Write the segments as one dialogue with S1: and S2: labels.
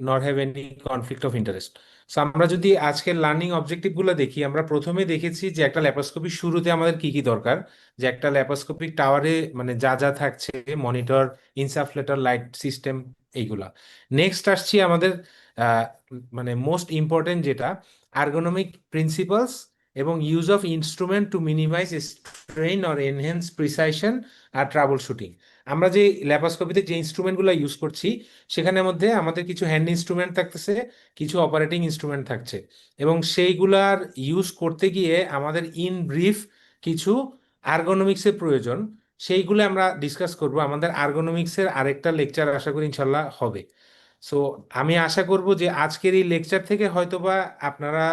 S1: নর have any conflict of interest. So আমরা যদি আজকের লার্নিং অবজেক্টিভ গুলো দেখি, আমরা প্রথমে দেখেছি যে একটা ল্যাপারোস্কোপির শুরুতে আমাদের কি কি দরকার, যে একটা ল্যাপারোস্কোপিক টাওয়ারে মানে যা যা থাকছে, মনিটর, ইনসাফলেটর, লাইট সিস্টেম, এইগুলা। নেক্সট আসছি আমাদের আহ, মানে মোস্ট ইম্পর্টেন্ট যেটা, আর্গোনমিক প্রিন্সিপালস এবং use of instrument to minimise strain or enhance precision আর ট্রাবল শুটিং। আমরা যে ল্যাপারোস্কোপিতে যে ইনস্ট্রুমেন্টগুলো ইউজ করছি, সেখানের মধ্যে আমাদের কিছু হ্যান্ড ইনস্ট্রুমেন্ট থাকতেছে, কিছু অপারেটিং ইনস্ট্রুমেন্ট থাকছে, এবং সেইগুলার ইউজ করতে গিয়ে আমাদের ইন ব্রিফ কিছু আর্গোনমিক্সের প্রয়োজন। সেইগুলো আমরা ডিসকাস করব। আমাদের আর্গোনমিক্সের আরেকটা লেকচার আশা করি ইনশাল্লাহ হবে। সো আমি আশা করব যে আজকের এই লেকচার থেকে হয়তোবা আপনারা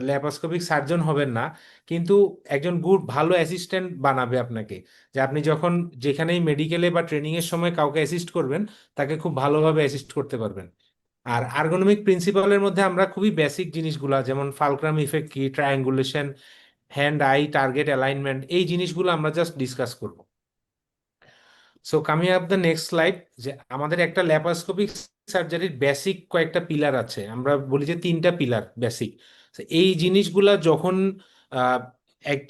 S1: ল্যাপারোস্কোপিক সার্জন হবেন না, কিন্তু একজন গুড ভালো অ্যাসিস্ট্যান্ট বানাবে আপনাকে, যে আপনি যখন যেখানেই মেডিকেলে বা ট্রেনিং এর সময় কাউকে অ্যাসিস্ট করবেন, তাকে খুব ভালোভাবে অ্যাসিস্ট করতে পারবেন। আর আর্গোনমিক প্রিন্সিপালের মধ্যে আমরা খুবই বেসিক জিনিসগুলা, যেমন ফালক্রাম ইফেক্ট কি, triangulation, hand I target alignment, এই জিনিসগুলো আমরা জাস্ট ডিসকাস করব। So coming up the next slide, যে আমাদের একটা ল্যাপারোস্কোপিক সার্জারির বেসিক কয়েকটা পিলার আছে, আমরা বলি যে তিনটা পিলার বেসিক। এই জিনিসগুলা যখন আহ,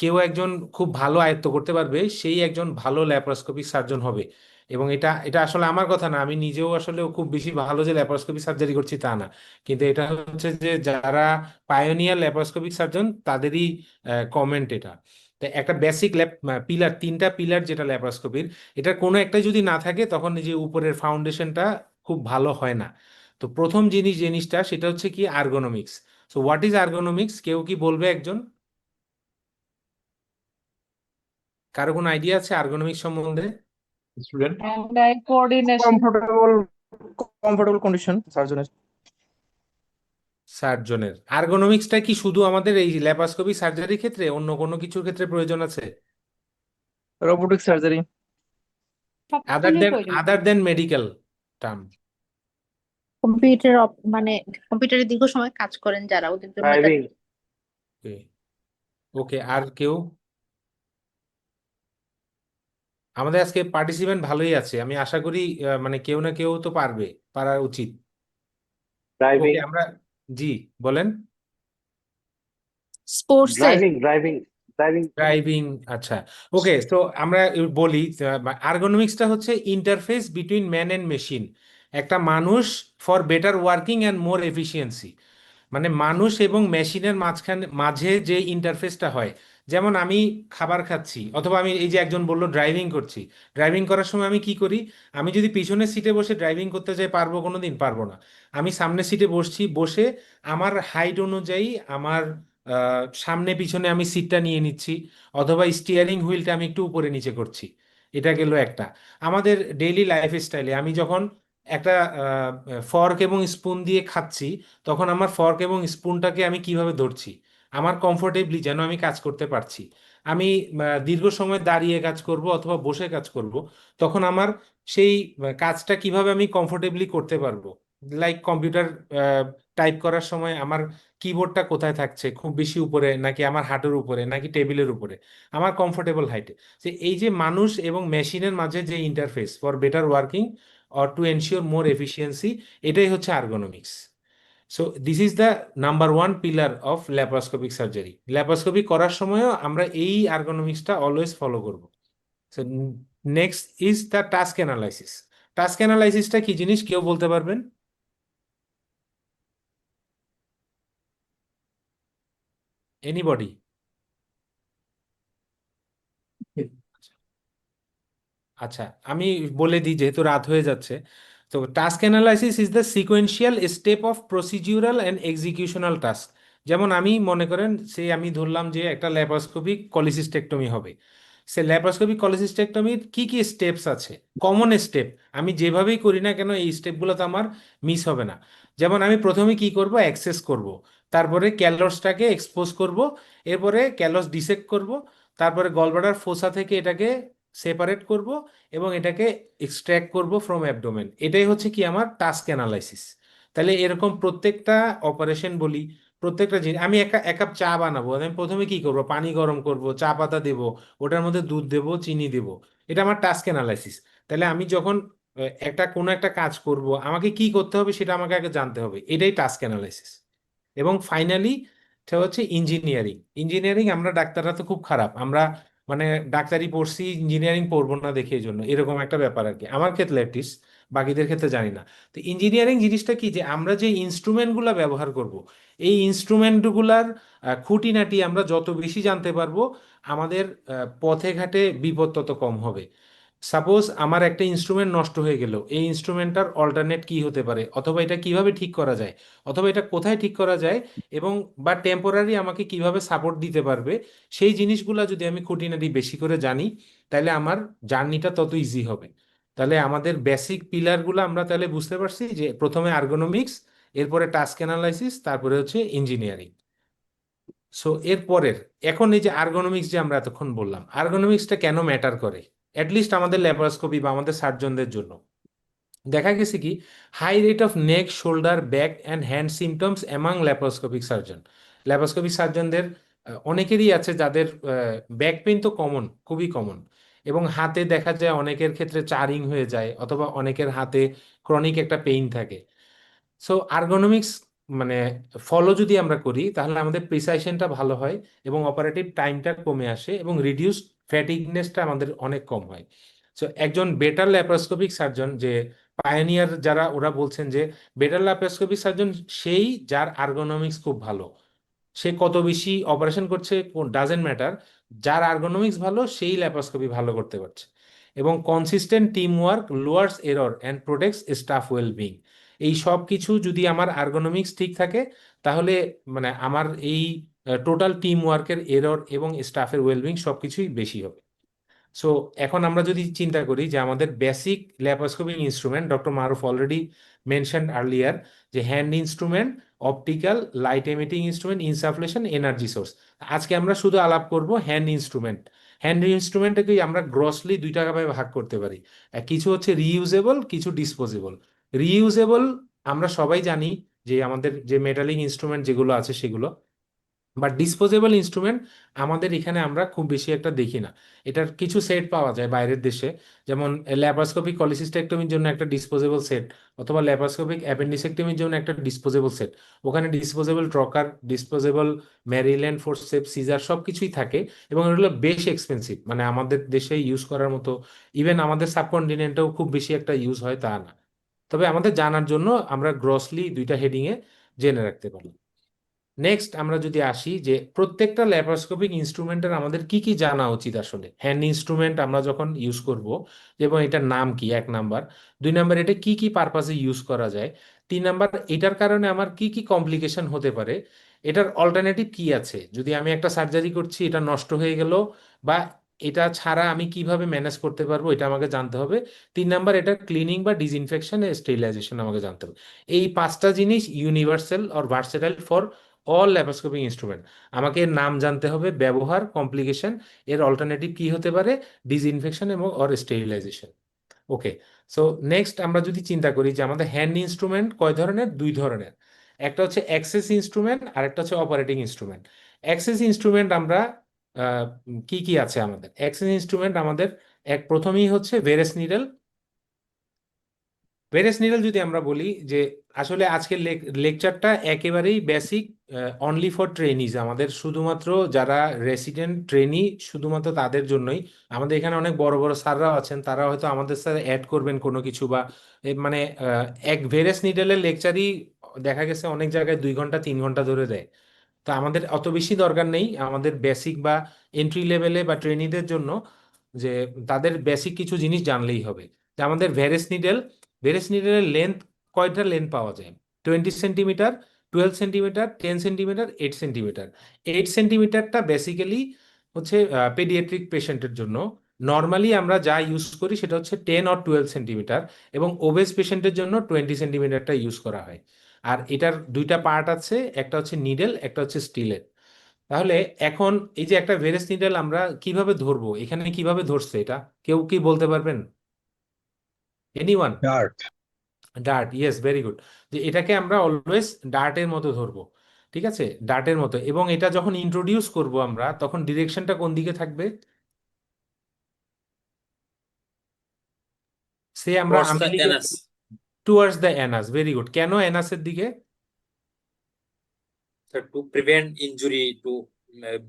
S1: কেউ একজন খুব ভালো আয়ত্ত করতে পারবে, সেই একজন ভালো ল্যাপারোস্কোপিক সার্জন হবে। এবং এটা এটা আসলে আমার কথা না, আমি নিজেও আসলে খুব বেশি ভালো যে ল্যাপারোস্কোপিক সার্জারি করছি তা না, কিন্তু এটা হচ্ছে যে যারা পায়োনিয়ার ল্যাপারোস্কোপিক সার্জন তাদেরই কমেন্ট এটা। তো একটা বেসিক পিলার, তিনটা পিলার যেটা ল্যাপারোস্কোপির, এটা কোনো একটা যদি না থাকে তখন এই যে উপরের ফাউন্ডেশনটা খুব ভালো হয় না। তো প্রথম জিনিসটা সেটা হচ্ছে কি, ergonomics. So what is ergonomics, কেউ কি বলবে একজন? কারো কোনো আইডিয়া আছে আর্গোনমিক্স সম্বন্ধে?
S2: Student
S3: hand eye coordination.
S2: Comfortable comfortable condition সার্জনের।
S1: সার্জনের আর্গোনমিক্সটা কি শুধু আমাদের এই ল্যাপারোস্কোপি সার্জারির ক্ষেত্রে, অন্য কোনো কিছুর ক্ষেত্রে প্রয়োজন আছে?
S2: Robotic surgery.
S1: আদার
S3: সবখানেই
S1: দেন
S3: প্রয়োজন
S1: আদার
S3: পড়ে।
S1: দেন মেডিকেল টার্ম?
S4: কম্পিউটার মানে কম্পিউটারে দীর্ঘ সময় কাজ করেন যারা, ওদের জন্য এটা।
S2: ড্রাইভিং।
S1: ওকে, আর কেউ? আমাদের আজকে পার্টিসিপেন্ট ভালোই আছে, আমি আশা করি মানে কেউ না কেউ তো পারবে, পারা উচিত।
S2: ড্রাইভিং।
S1: ওকে, আমরা, জি বলেন।
S4: স্পোর্টসে।
S2: Driving driving driving.
S1: ড্রাইভিং, আচ্ছা। ওকে, তো আমরা বলি আর্গোনমিক্সটা হচ্ছে interface between man and machine, একটা মানুষ for better working and more efficiency. মানে মানুষ এবং মেশিনের মাঝে যে ইন্টারফেসটা হয়, যেমন আমি খাবার খাচ্ছি, অথবা আমি এই যে একজন বললো ড্রাইভিং করছি, ড্রাইভিং করার সময় আমি কি করি? আমি যদি পিছনের সিটে বসে ড্রাইভিং করতে যাই, পারবো? কোনোদিন পারবো না। আমি সামনের সিটে বসছি, বসে আমার হাইট অনুযায়ী আমার সামনে পিছনে আমি সিটটা নিয়ে নিচ্ছি, অথবা স্টিয়ারিং হুইলটা আমি একটু উপরে নিচে করছি। এটা গেল একটা। আমাদের ডেইলি লাইফ স্টাইলে আমি যখন একটা ফর্ক এবং স্পুন দিয়ে খাচ্ছি, তখন আমার ফর্ক এবং স্পুনটাকে আমি কিভাবে ধরছি, আমার কমফোর্টেবলি যেন আমি কাজ করতে পারছি। আমি দীর্ঘ সময় দাঁড়িয়ে কাজ করব অথবা বসে কাজ করব, তখন আমার সেই কাজটা কিভাবে আমি কমফোর্টেবলি করতে পারবো। লাইক কম্পিউটার টাইপ করার সময় আমার কিবোর্ডটা কোথায় থাকছে, খুব বেশি উপরে নাকি আমার হাঁটুর উপরে নাকি টেবিলের উপরে, আমার কমফোর্টেবল হাইটে। যে এই যে মানুষ এবং মেশিনের মাঝে যে interface for better working or to ensure more efficiency, এটাই হচ্ছে ergonomics. So this is the number one pillar of laparoscopic surgery. Laparoscopy করার সময়ও আমরা এই আর্গোনমিক্সটা অলওয়েজ ফলো করব। So next is the task analysis. Task অ্যানালাইসিসটা কি জিনিস, কেউ বলতে পারবেন? এনিবডি? আচ্ছা, আমি বলে দিই যেহেতু রাত হয়ে যাচ্ছে। তো task analysis is the sequential step of procedural and executional task. যেমন আমি মনে করেন, আমি ধরলাম যে একটা ল্যাপারোস্কোপিক কলিসিস্টেক্টমি হবে। সে ল্যাপারোস্কোপিক কলিসিস্টেক্টমির কি কি স্টেপস আছে, কমন স্টেপ, আমি যেভাবেই করি না কেন এই স্টেপগুলো তো আমার মিস হবে না। যেমন আমি প্রথমে কি করব, অ্যাক্সেস করব, তারপরে ক্যালসটাকে এক্সপোজ করব, এরপরে ক্যালস ডিসেক্ট করব, তারপরে গলব্লাডার ফোসা থেকে এটাকে সেপারেট করব, এবং এটাকে এক্সট্র্যাক্ট করব ফ্রম অ্যাবডোমেন। এটাই হচ্ছে কি আমার টাস্ক অ্যানালাইসিস। তাহলে এরকম প্রত্যেকটা অপারেশন বলি, প্রত্যেকটা জিনিস, আমি এক কাপ চা বানাবো, আমি প্রথমে কি করব, পানি গরম করব, চা পাতা দেব, ওটার মধ্যে দুধ দেব, চিনি দেব, এটা আমার টাস্ক অ্যানালাইসিস। তাহলে আমি যখন একটা কোনো একটা কাজ করব, আমাকে কি করতে হবে সেটা আমাকে আগে জানতে হবে, এটাই টাস্ক অ্যানালাইসিস। এবং ফাইনালি এটা হচ্ছে ইঞ্জিনিয়ারিং। ইঞ্জিনিয়ারিং আমরা ডাক্তাররা তো খুব খারাপ, আমরা মানে ডাক্তারি পড়ছি ইঞ্জিনিয়ারিং পড়বো না দেখে, এই জন্য এরকম একটা ব্যাপার আর কি, আমার ক্ষেত্রে অ্যাটলিস্ট, বাকিদের ক্ষেত্রে জানি না। তো ইঞ্জিনিয়ারিং জিনিসটা কি, যে আমরা যে ইনস্ট্রুমেন্টগুলো ব্যবহার করব, এই ইনস্ট্রুমেন্টগুলার খুঁটিনাটি আমরা যত বেশি জানতে পারবো, আমাদের পথে ঘাটে বিপদ তত কম হবে। সাপোজ আমার একটা ইনস্ট্রুমেন্ট নষ্ট হয়ে গেল, এই ইনস্ট্রুমেন্টটার অল্টারনেট কি হতে পারে, অথবা এটা কিভাবে ঠিক করা যায়, অথবা এটা কোথায় ঠিক করা যায়, এবং বা টেম্পোরারি আমাকে কিভাবে সাপোর্ট দিতে পারবে, সেই জিনিসগুলো যদি আমি খুঁটিনাটি বেশি করে জানি, তাহলে আমার জার্নিটা তত ইজি হবে। তাহলে আমাদের বেসিক পিলারগুলো আমরা তাহলে বুঝতে পারছি, যে প্রথমে আর্গোনমিক্স, এরপরে টাস্ক অ্যানালাইসিস, তারপরে হচ্ছে ইঞ্জিনিয়ারিং। সো এর পরের, এখন এই যে আর্গোনমিক্স যে আমরা এতক্ষণ বললাম, আর্গোনমিক্সটা কেন ম্যাটার করে অ্যাটলিস্ট আমাদের ল্যাপারোস্কোপি বা আমাদের সার্জনদের জন্য? দেখা গেছে কি, high rate of neck, shoulder, back and hand symptoms among laparoscopic surgeon. Laparoscopic সার্জনদের অনেকেরই আছে যাদের ব্যাক পেইন তো কমন, খুবই কমন, এবং হাতে দেখা যায় অনেকের ক্ষেত্রে চারিং হয়ে যায়, অথবা অনেকের হাতে ক্রনিক একটা পেইন থাকে। সো আর্গোনমিক্স মানে ফলো যদি আমরা করি, তাহলে আমাদের প্রিসাইশনটা ভালো হয়, এবং অপারেটিভ টাইমটা কমে আসে, এবং রিডিউস ফ্যাটিগনেসটা আমাদের অনেক কম হয়। সো একজন বেটার ল্যাপারোস্কোপিক সার্জন, যে পায়োনিয়ার যারা, ওরা বলছেন যে বেটার ল্যাপারোস্কোপিক সার্জন সেই যার আর্গোনমিক্স খুব ভালো। সে কত বেশি অপারেশন করছে ডাজেন্ট ম্যাটার, যার আর্গোনমিক্স ভালো সেই ল্যাপারোস্কোপি ভালো করতে পারছে। এবং consistent team work lowers error and protects staff wellbeing. এই সব কিছু যদি আমার আর্গোনমিক্স ঠিক থাকে, তাহলে মানে আমার এই টোটাল টিম ওয়ার্কের এরর এবং স্টাফের ওয়েলবিং সবকিছুই বেশি হবে। সো এখন আমরা যদি চিন্তা করি যে আমাদের basic laparoscopic instrument, doctor Maruf already mention earlier, যে hand instrument, optical, light emitting instrument, insufflation, energy source. আজকে আমরা শুধু আলাপ করব হ্যান্ড ইনস্ট্রুমেন্ট। হ্যান্ড ইনস্ট্রুমেন্টকে আমরা গ্রসলি দুইটা ভাবে ভাগ করতে পারি, কিছু হচ্ছে রিইউজেবল, কিছু ডিসপোজেবল। রিইউজেবল আমরা সবাই জানি, যে আমাদের যে মেটালিক ইনস্ট্রুমেন্ট যেগুলো আছে সেগুলো। বাট ডিসপোজেবল ইনস্ট্রুমেন্ট আমাদের এখানে আমরা খুব বেশি একটা দেখি না। এটার কিছু সেট পাওয়া যায় বাইরের দেশে, যেমন ল্যাপারোস্কোপিক কলিসিস্টেক্টমির জন্য একটা ডিসপোজেবল সেট, অথবা ল্যাপারোস্কোপিক অ্যাপেন্ডিসেক্টমির জন্য একটা ডিসপোজেবল সেট। ওখানে disposable trocar, disposable Maryland forceps, scissor সব কিছুই থাকে, এবং এগুলো বেশ এক্সপেন্সিভ, মানে আমাদের দেশে ইউজ করার মতো, ইভেন আমাদের সাবকন্টিনেন্টেও খুব বেশি একটা ইউজ হয় তা না। তবে আমাদের জানার জন্য আমরা গ্রসলি দুইটা হেডিংয়ে জেনে রাখতে পারি। নেক্সট আমরা যদি আসি, যে প্রত্যেকটা ল্যাপারোস্কোপিক ইনস্ট্রুমেন্টের আমাদের কি কি জানা উচিত আসলে। হ্যান্ড ইনস্ট্রুমেন্ট আমরা যখন ইউজ করব, এবং এটার নাম কি, এক নাম্বার। দুই নাম্বার, এটা কি কি পারপাসে ইউজ করা যায়। তিন নাম্বার, এটার কারণে আমার কি কি কমপ্লিকেশন হতে পারে, এটার অল্টারনেটিভ কি আছে, যদি আমি একটা সার্জারি করছি এটা নষ্ট হয়ে গেল, বা এটা ছাড়া আমি কিভাবে ম্যানেজ করতে পারবো, এটা আমাকে জানতে হবে। তিন নাম্বার, এটা ক্লিনিং বা ডিসইনফেকশন, স্টেরিলাইজেশন আমাকে জানতে হবে। এই পাঁচটা জিনিস universal or versatile for all laparoscopic instrument. আমাকে এর নাম জানতে হবে, ব্যবহার, কমপ্লিকেশন, এর অল্টারনেটিভ কি হতে পারে, ডিসইনফেকশন এবং or sterilization. Okay. So next আমরা যদি চিন্তা করি যে আমাদের হ্যান্ড ইনস্ট্রুমেন্ট কয় ধরনের, দুই ধরনের। একটা হচ্ছে অ্যাক্সেস ইনস্ট্রুমেন্ট, আর একটা হচ্ছে অপারেটিং ইনস্ট্রুমেন্ট। অ্যাক্সেস ইনস্ট্রুমেন্ট আমরা কি কি আছে আমাদের অ্যাক্সেস ইনস্ট্রুমেন্ট, আমাদের প্রথমেই হচ্ছে ভেরেস নিডল। ভেরেস নিডল যদি আমরা বলি, যে আসলে আজকের লেকচারটা একেবারেই বেসিক, অনলি ফর ট্রেনিজ, আমাদের শুধুমাত্র যারা রেসিডেন্ট ট্রেনি, শুধুমাত্র তাদের জন্যই। আমাদের এখানে অনেক বড় বড় স্যাররাও আছেন, তারা হয়তো আমাদের সাথে অ্যাড করবেন কোনো কিছু, বা মানে এক ভেরেস নিডলের লেকচারই দেখা গেছে অনেক জায়গায় 2 ঘন্টা 3 ঘন্টা ধরে দেয়। তো আমাদের অত বেশি দরকার নেই, আমাদের বেসিক বা এন্ট্রি লেভেলে বা ট্রেনিদের জন্য, যে তাদের বেসিক কিছু জিনিস জানলেই হবে। যে আমাদের ভেরেস নিডলের লেন্থ, কয়টা লেন্থ পাওয়া যায়, 20 সেন্টিমিটার, 12 সেন্টিমিটার, 10 সেন্টিমিটার, 8 সেন্টিমিটার। 8 সেন্টিমিটারটা বেসিক্যালি হচ্ছে পেডিয়াট্রিক পেশেন্টের জন্য। নর্মালি আমরা যা ইউজ করি সেটা হচ্ছে 10 or 12 সেন্টিমিটার, এবং ওবেস পেশেন্টের জন্য 20 সেন্টিমিটারটা ইউজ করা হয়। আর এটার দুইটা পার্ট আছে, একটা হচ্ছে নিডেল, একটা হচ্ছে স্টিলের। তাহলে এখন এই যে একটা ভেরেস নিডেল আমরা কিভাবে ধরবো, এখানে কিভাবে ধরছে এটা, কেউ কি বলতে পারবেন? Anyone?
S3: Dirt.
S1: Dirt, yes, very good. যে এটাকে আমরা অলওয়েজ ডার্টের মতো ধরবো, ঠিক আছে, ডার্টের মতো। এবং এটা যখন ইন্ট্রোডিউস করব আমরা, তখন ডিরেকশনটা কোন দিকে থাকবে? সে আমরা
S3: towards the
S1: আমেলিকেট
S3: anus.
S1: Towards the Anas, very good. কেন অ্যানাসের দিকে?
S3: Sir, to prevent injury to uh,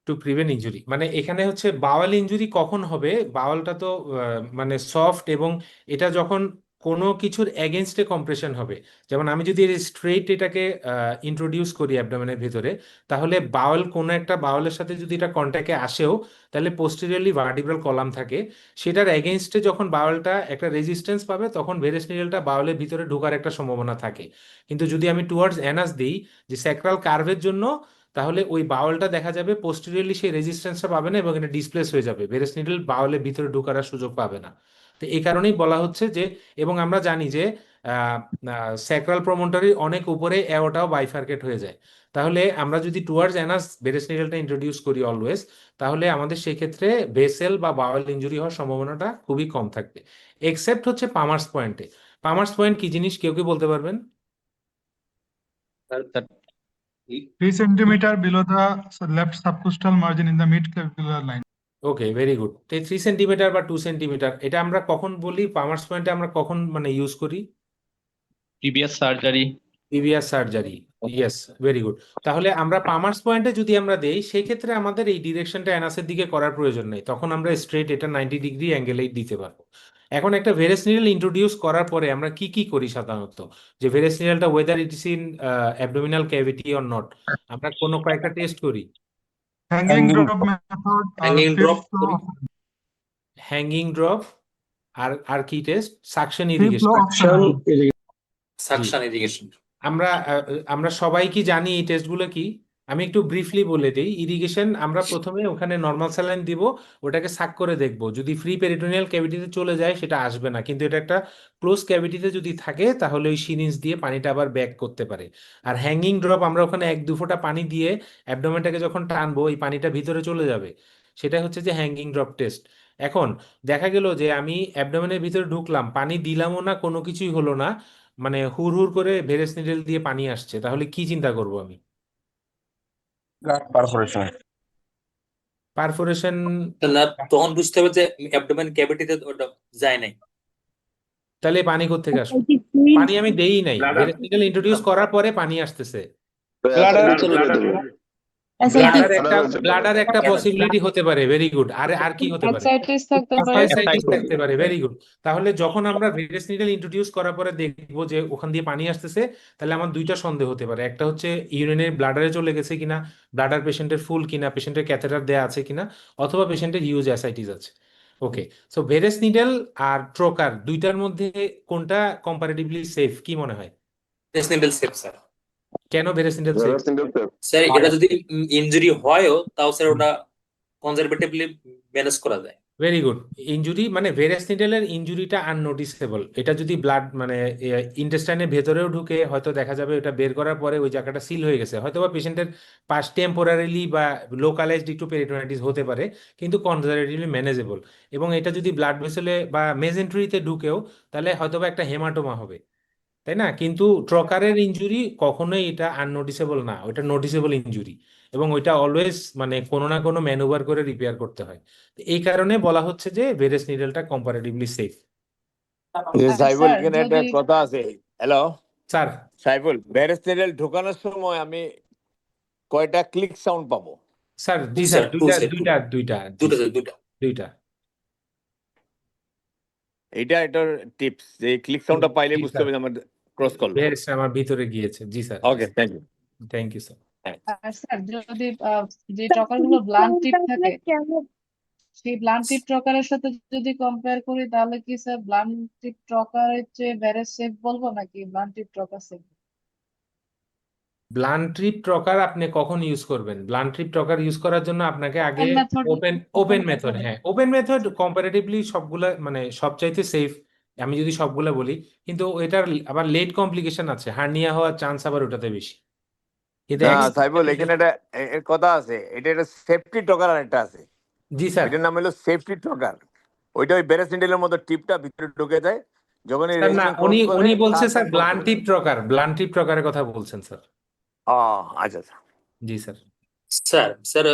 S1: to prevent injury, মানে এখানে হচ্ছে বাওয়াল ইনজুরি কখন হবে? বাওয়ালটা তো মানে সফট, এবং এটা যখন কোনো কিছুর এগেনস্টে কম্প্রেশন হবে। যেমন আমি যদি স্ট্রেইট এটাকে ইন্ট্রোডিউস করি অ্যাবডোমেনের ভিতরে, তাহলে বাওয়াল কোনো একটা বাওয়ালের সাথে যদি এটা কন্ট্যাক্টে আসেও, তাহলে পোস্টেরিয়রলি ভার্টিব্রাল কলাম থাকে, সেটার এগেনস্টে যখন বাওয়ালটা একটা রেজিস্ট্যান্স পাবে, তখন ভেরাস নিডেলটা বাওয়ালের ভিতরে ঢোকার একটা সম্ভাবনা থাকে। কিন্তু যদি আমি টুয়ার্ডস অ্যানাস দিই, যে স্যাক্রাল কার্ভের জন্য, তাহলে ওই বাউলটা দেখা যাবে পোস্টেরিয়রলি সেই রেজিস্ট্যান্সটা পাবে না, এবং এটা ডিসপ্লেস হয়ে যাবে, ভেরাস নিডল বাউলের ভিতরে ঢোকার আর সুযোগ পাবে না। তো এই কারণেই বলা হচ্ছে যে, এবং আমরা জানি যে স্যাক্রাল প্রমোটরি অনেক উপরে অ্যাওটাও বাইফার্কেট হয়ে যায়। তাহলে আমরা যদি টুয়ার্ডস অ্যানাস ভেরাস নিডলটা ইন্ট্রোডিউস করি অলওয়েজ, তাহলে আমাদের সেই ক্ষেত্রে ভেসেল বা বাউল ইনজুরি হওয়ার সম্ভাবনাটা খুবই কম থাকবে, এক্সেপ্ট হচ্ছে পামার্স পয়েন্টে। পামার্স পয়েন্ট কি জিনিস, কেউ কি বলতে পারবেন?
S3: that
S5: 3 centimeter below the left subcostal margin in the mid-clavicular line.
S1: Okay, very good. 3 centimetre বা 2 সেন্টিমিটার, এটা আমরা কখন বলি? পামার্স পয়েন্টে আমরা কখন মানে ইউজ করি?
S2: previous surgery.
S1: Previous surgery, yes, very good. তাহলে আমরা পামার্স পয়েন্টে যদি আমরা দেই, সেই ক্ষেত্রে আমাদের এই ডিরেকশনটা অ্যানাসের দিকে করার প্রয়োজন নেই, তখন আমরা স্ট্রেট এটা 90 ডিগ্রি অ্যাঙ্গেলেই দিতে পারবো। এখন একটা ভেরাস নিডল ইন্ট্রোডিউস করার পরে আমরা কি কি করি সাধারণত? যে ভেরাস নিডলটা whether it is in abdominal cavity or not, আমরা কোনো কয়েকটা টেস্ট করি।
S5: Hanging drop method or
S3: hanging
S5: free
S3: drop
S5: flow
S3: করি।
S5: of
S1: হ্যাঙ্গিং ড্রপ, আর আর কি test? Suction
S5: free
S1: irrigation.
S5: flow of
S2: Suction.
S3: Suction irrigation.
S1: আমরা আমরা সবাই কি জানি এই টেস্টগুলো কি? আমি একটু ব্রিফলি বলে দিই। ইরিগেশন, আমরা প্রথমে ওখানে নর্মাল স্যালাইন দিব, ওটাকে সাক করে দেখব, যদি ফ্রি পেরিটোনিয়াল ক্যাভিটিতে চলে যায় সেটা আসবে না, কিন্তু এটা একটা ক্লোজ ক্যাভিটিতে যদি থাকে, তাহলে ওই সিরিঞ্জ দিয়ে পানিটা আবার ব্যাক করতে পারে। আর হ্যাঙ্গিং ড্রপ, আমরা ওখানে 1-2 ফোঁটা পানি দিয়ে অ্যাবডোমেনটাকে যখন টানবো, এই পানিটা ভিতরে চলে যাবে, সেটা হচ্ছে যে হ্যাঙ্গিং ড্রপ টেস্ট। এখন দেখা গেল যে আমি অ্যাবডোমেনের ভিতরে ঢুকলাম, পানি দিলামও না, কোনো কিছুই হলো না, মানে হুড় হুড় করে ভেরেস নিডেল দিয়ে পানি আসছে, তাহলে কি চিন্তা করব আমি?
S2: Perforation.
S1: পারফোরেশন।
S3: তাহলে তখন বুঝতে হবে যে অ্যাবডোমেন ক্যাভিটিতে ওটা যায় নাই।
S1: তাহলে পানি কোত্থেকে আসবে? পানি আমি দেই নাই, ভেরেস নিডেল ইন্ট্রোডিউস করার পরে পানি আসতেছে। ব্লাডার একটা পসিবিলিটি হতে পারে, ভেরি গুড। আর কি হতে পারে?
S6: অ্যাসাইটিস থাকতে পারে।
S1: অ্যাসাইটিস থাকতে পারে, ভেরি গুড। তাহলে যখন আমরা ভেরেস নিডেল ইন্ট্রোডিউস করার পরে দেখবো যে ওখান দিয়ে পানি আসতেছে, তাহলে আমার দুইটা সন্দেহ হতে পারে। একটা হচ্ছে ইউরিনের ব্লাডারে চলে গেছে কিনা, ব্লাডার পেশেন্টের ফুল কিনা, পেশেন্টের ক্যাথেটার দেয়া আছে কিনা, অথবা পেশেন্টের হিউজ অ্যাসাইটিস আছে। ওকে, সো ভেরেস নিডেল আর ট্রোকার দুইটার মধ্যে কোনটা কম্পারেটিভলি সেফ, কি মনে হয়?
S3: ভেরেস নিডল সেফ স্যার।
S1: কেন ভেরেস নিডেল সেফ?
S3: স্যার এটা যদি ইনজুরি হয়ও, তাও স্যার ওটা কনজারভেটিভলি ম্যানেজ করা যায়।
S1: Very good. ইনজুরি মানে ভেরাস নিডেলের ইনজুরিটা আননোটিসেবল। এটা যদি ব্লাড মানে ইন্টেস্টাইনের ভেতরেও ঢুকে, হয়তো দেখা যাবে এটা বের করার পরে ওই জায়গাটা সিল হয়ে গেছে, হয়তো বা পেশেন্টের পাশ টেম্পোরারিলি বা লোকালাইজড একটু পেরিটোনাইটিস হতে পারে, কিন্তু কনজারভেটিভলি ম্যানেজেবল। এবং এটা যদি ব্লাড ভেসেলে বা মেজেন্ট্রিতে ঢুকেও, তাহলে হয়তো বা একটা হেমাটোমা হবে, তাই না? কিন্তু ট্রকারের ইনজুরি কখনোই এটা আননোটিসেবল না, ওটা নোটিসেবল ইনজুরি, এবং ওইটা অলওয়েজ মানে কোনো না কোনো ম্যানুভার করে রিপেয়ার করতে হয়। তো এই কারণে বলা হচ্ছে যে ভেরেস নিডেলটা কম্পারেটিভলি সেফ।
S7: সাইফুল,
S6: স্যার
S7: এখানে একটা
S6: যদি
S7: কথা আছে। হ্যালো
S1: স্যার,
S7: সাইফুল, ভেরাস নিডল ঢোকানোর সময় আমি কয়টা ক্লিক সাউন্ড পাবো?
S1: স্যার জি
S3: Two,
S1: স্যার,
S3: sir, two,
S1: দুইটা
S3: sir,
S1: দুইটা দুইটা জি
S3: দুটো
S1: স্যার,
S3: স্যার, দুটো।
S1: দুইটা।
S7: এটা এটার টিপস, যে ক্লিক সাউন্ডটা পাইলে
S1: জি
S7: বুঝতে
S1: স্যার,
S7: হবে যে আমার ক্রস করলো।
S1: ভেরেস আমার ভিতরে গিয়েছে, ji sir.
S7: Okay, thank you.
S1: Thank you sir.
S6: আর স্যার যদি যে ট্রকার গুলো ব্লান্ট টিপ থাকে, সেই ব্লান্ট টিপ ট্রকারের সাথে যদি কম্পেয়ার করি, তাহলে কি স্যার ব্লান্ট টিপ ট্রকারের চেয়ে ভেরেস সেফ বলবো, নাকি ব্লান্ট টিপ ট্রকার সেফ?
S1: ব্লান্ট ট্রিপ ট্রকার আপনি কখন ইউজ করবেন? ব্লান্ট ট্রিপ ট্রকার ইউজ করার জন্য আপনাকে আগে
S6: open method,
S1: open open method, হ্যাঁ ওপেন মেথড কম্পারেটিভলি সবগুলা মানে সবচাইতে সেফ, আমি যদি সবগুলা বলি। কিন্তু এটার আবার লেট কমপ্লিকেশন আছে, হার্নিয়া হওয়ার চান্স আবার ওটাতে বেশি। কিন্তু
S7: না সাইফুল, এখানে একটা এর কথা আছে, এটা একটা সেফটি টকার আর একটা আছে।
S1: জি স্যার।
S7: এটার নাম হলো সেফটি টকার। ওইটা ওই ভেরাস নিডলের মতো টিপটা ভিতরে ঢুকে যায়, যখন এই
S1: স্যার না,
S7: রেজিস্ট্যান্স
S1: উনি
S7: ক্রস করে
S1: উনি বলছে স্যার
S7: তার
S1: ব্লান্ট টিপ ট্রকার, ব্লান্ট টিপ ট্রকারের কথা বলছেন স্যার।
S7: আচ্ছা আচ্ছা।
S1: জি স্যার।
S3: স্যার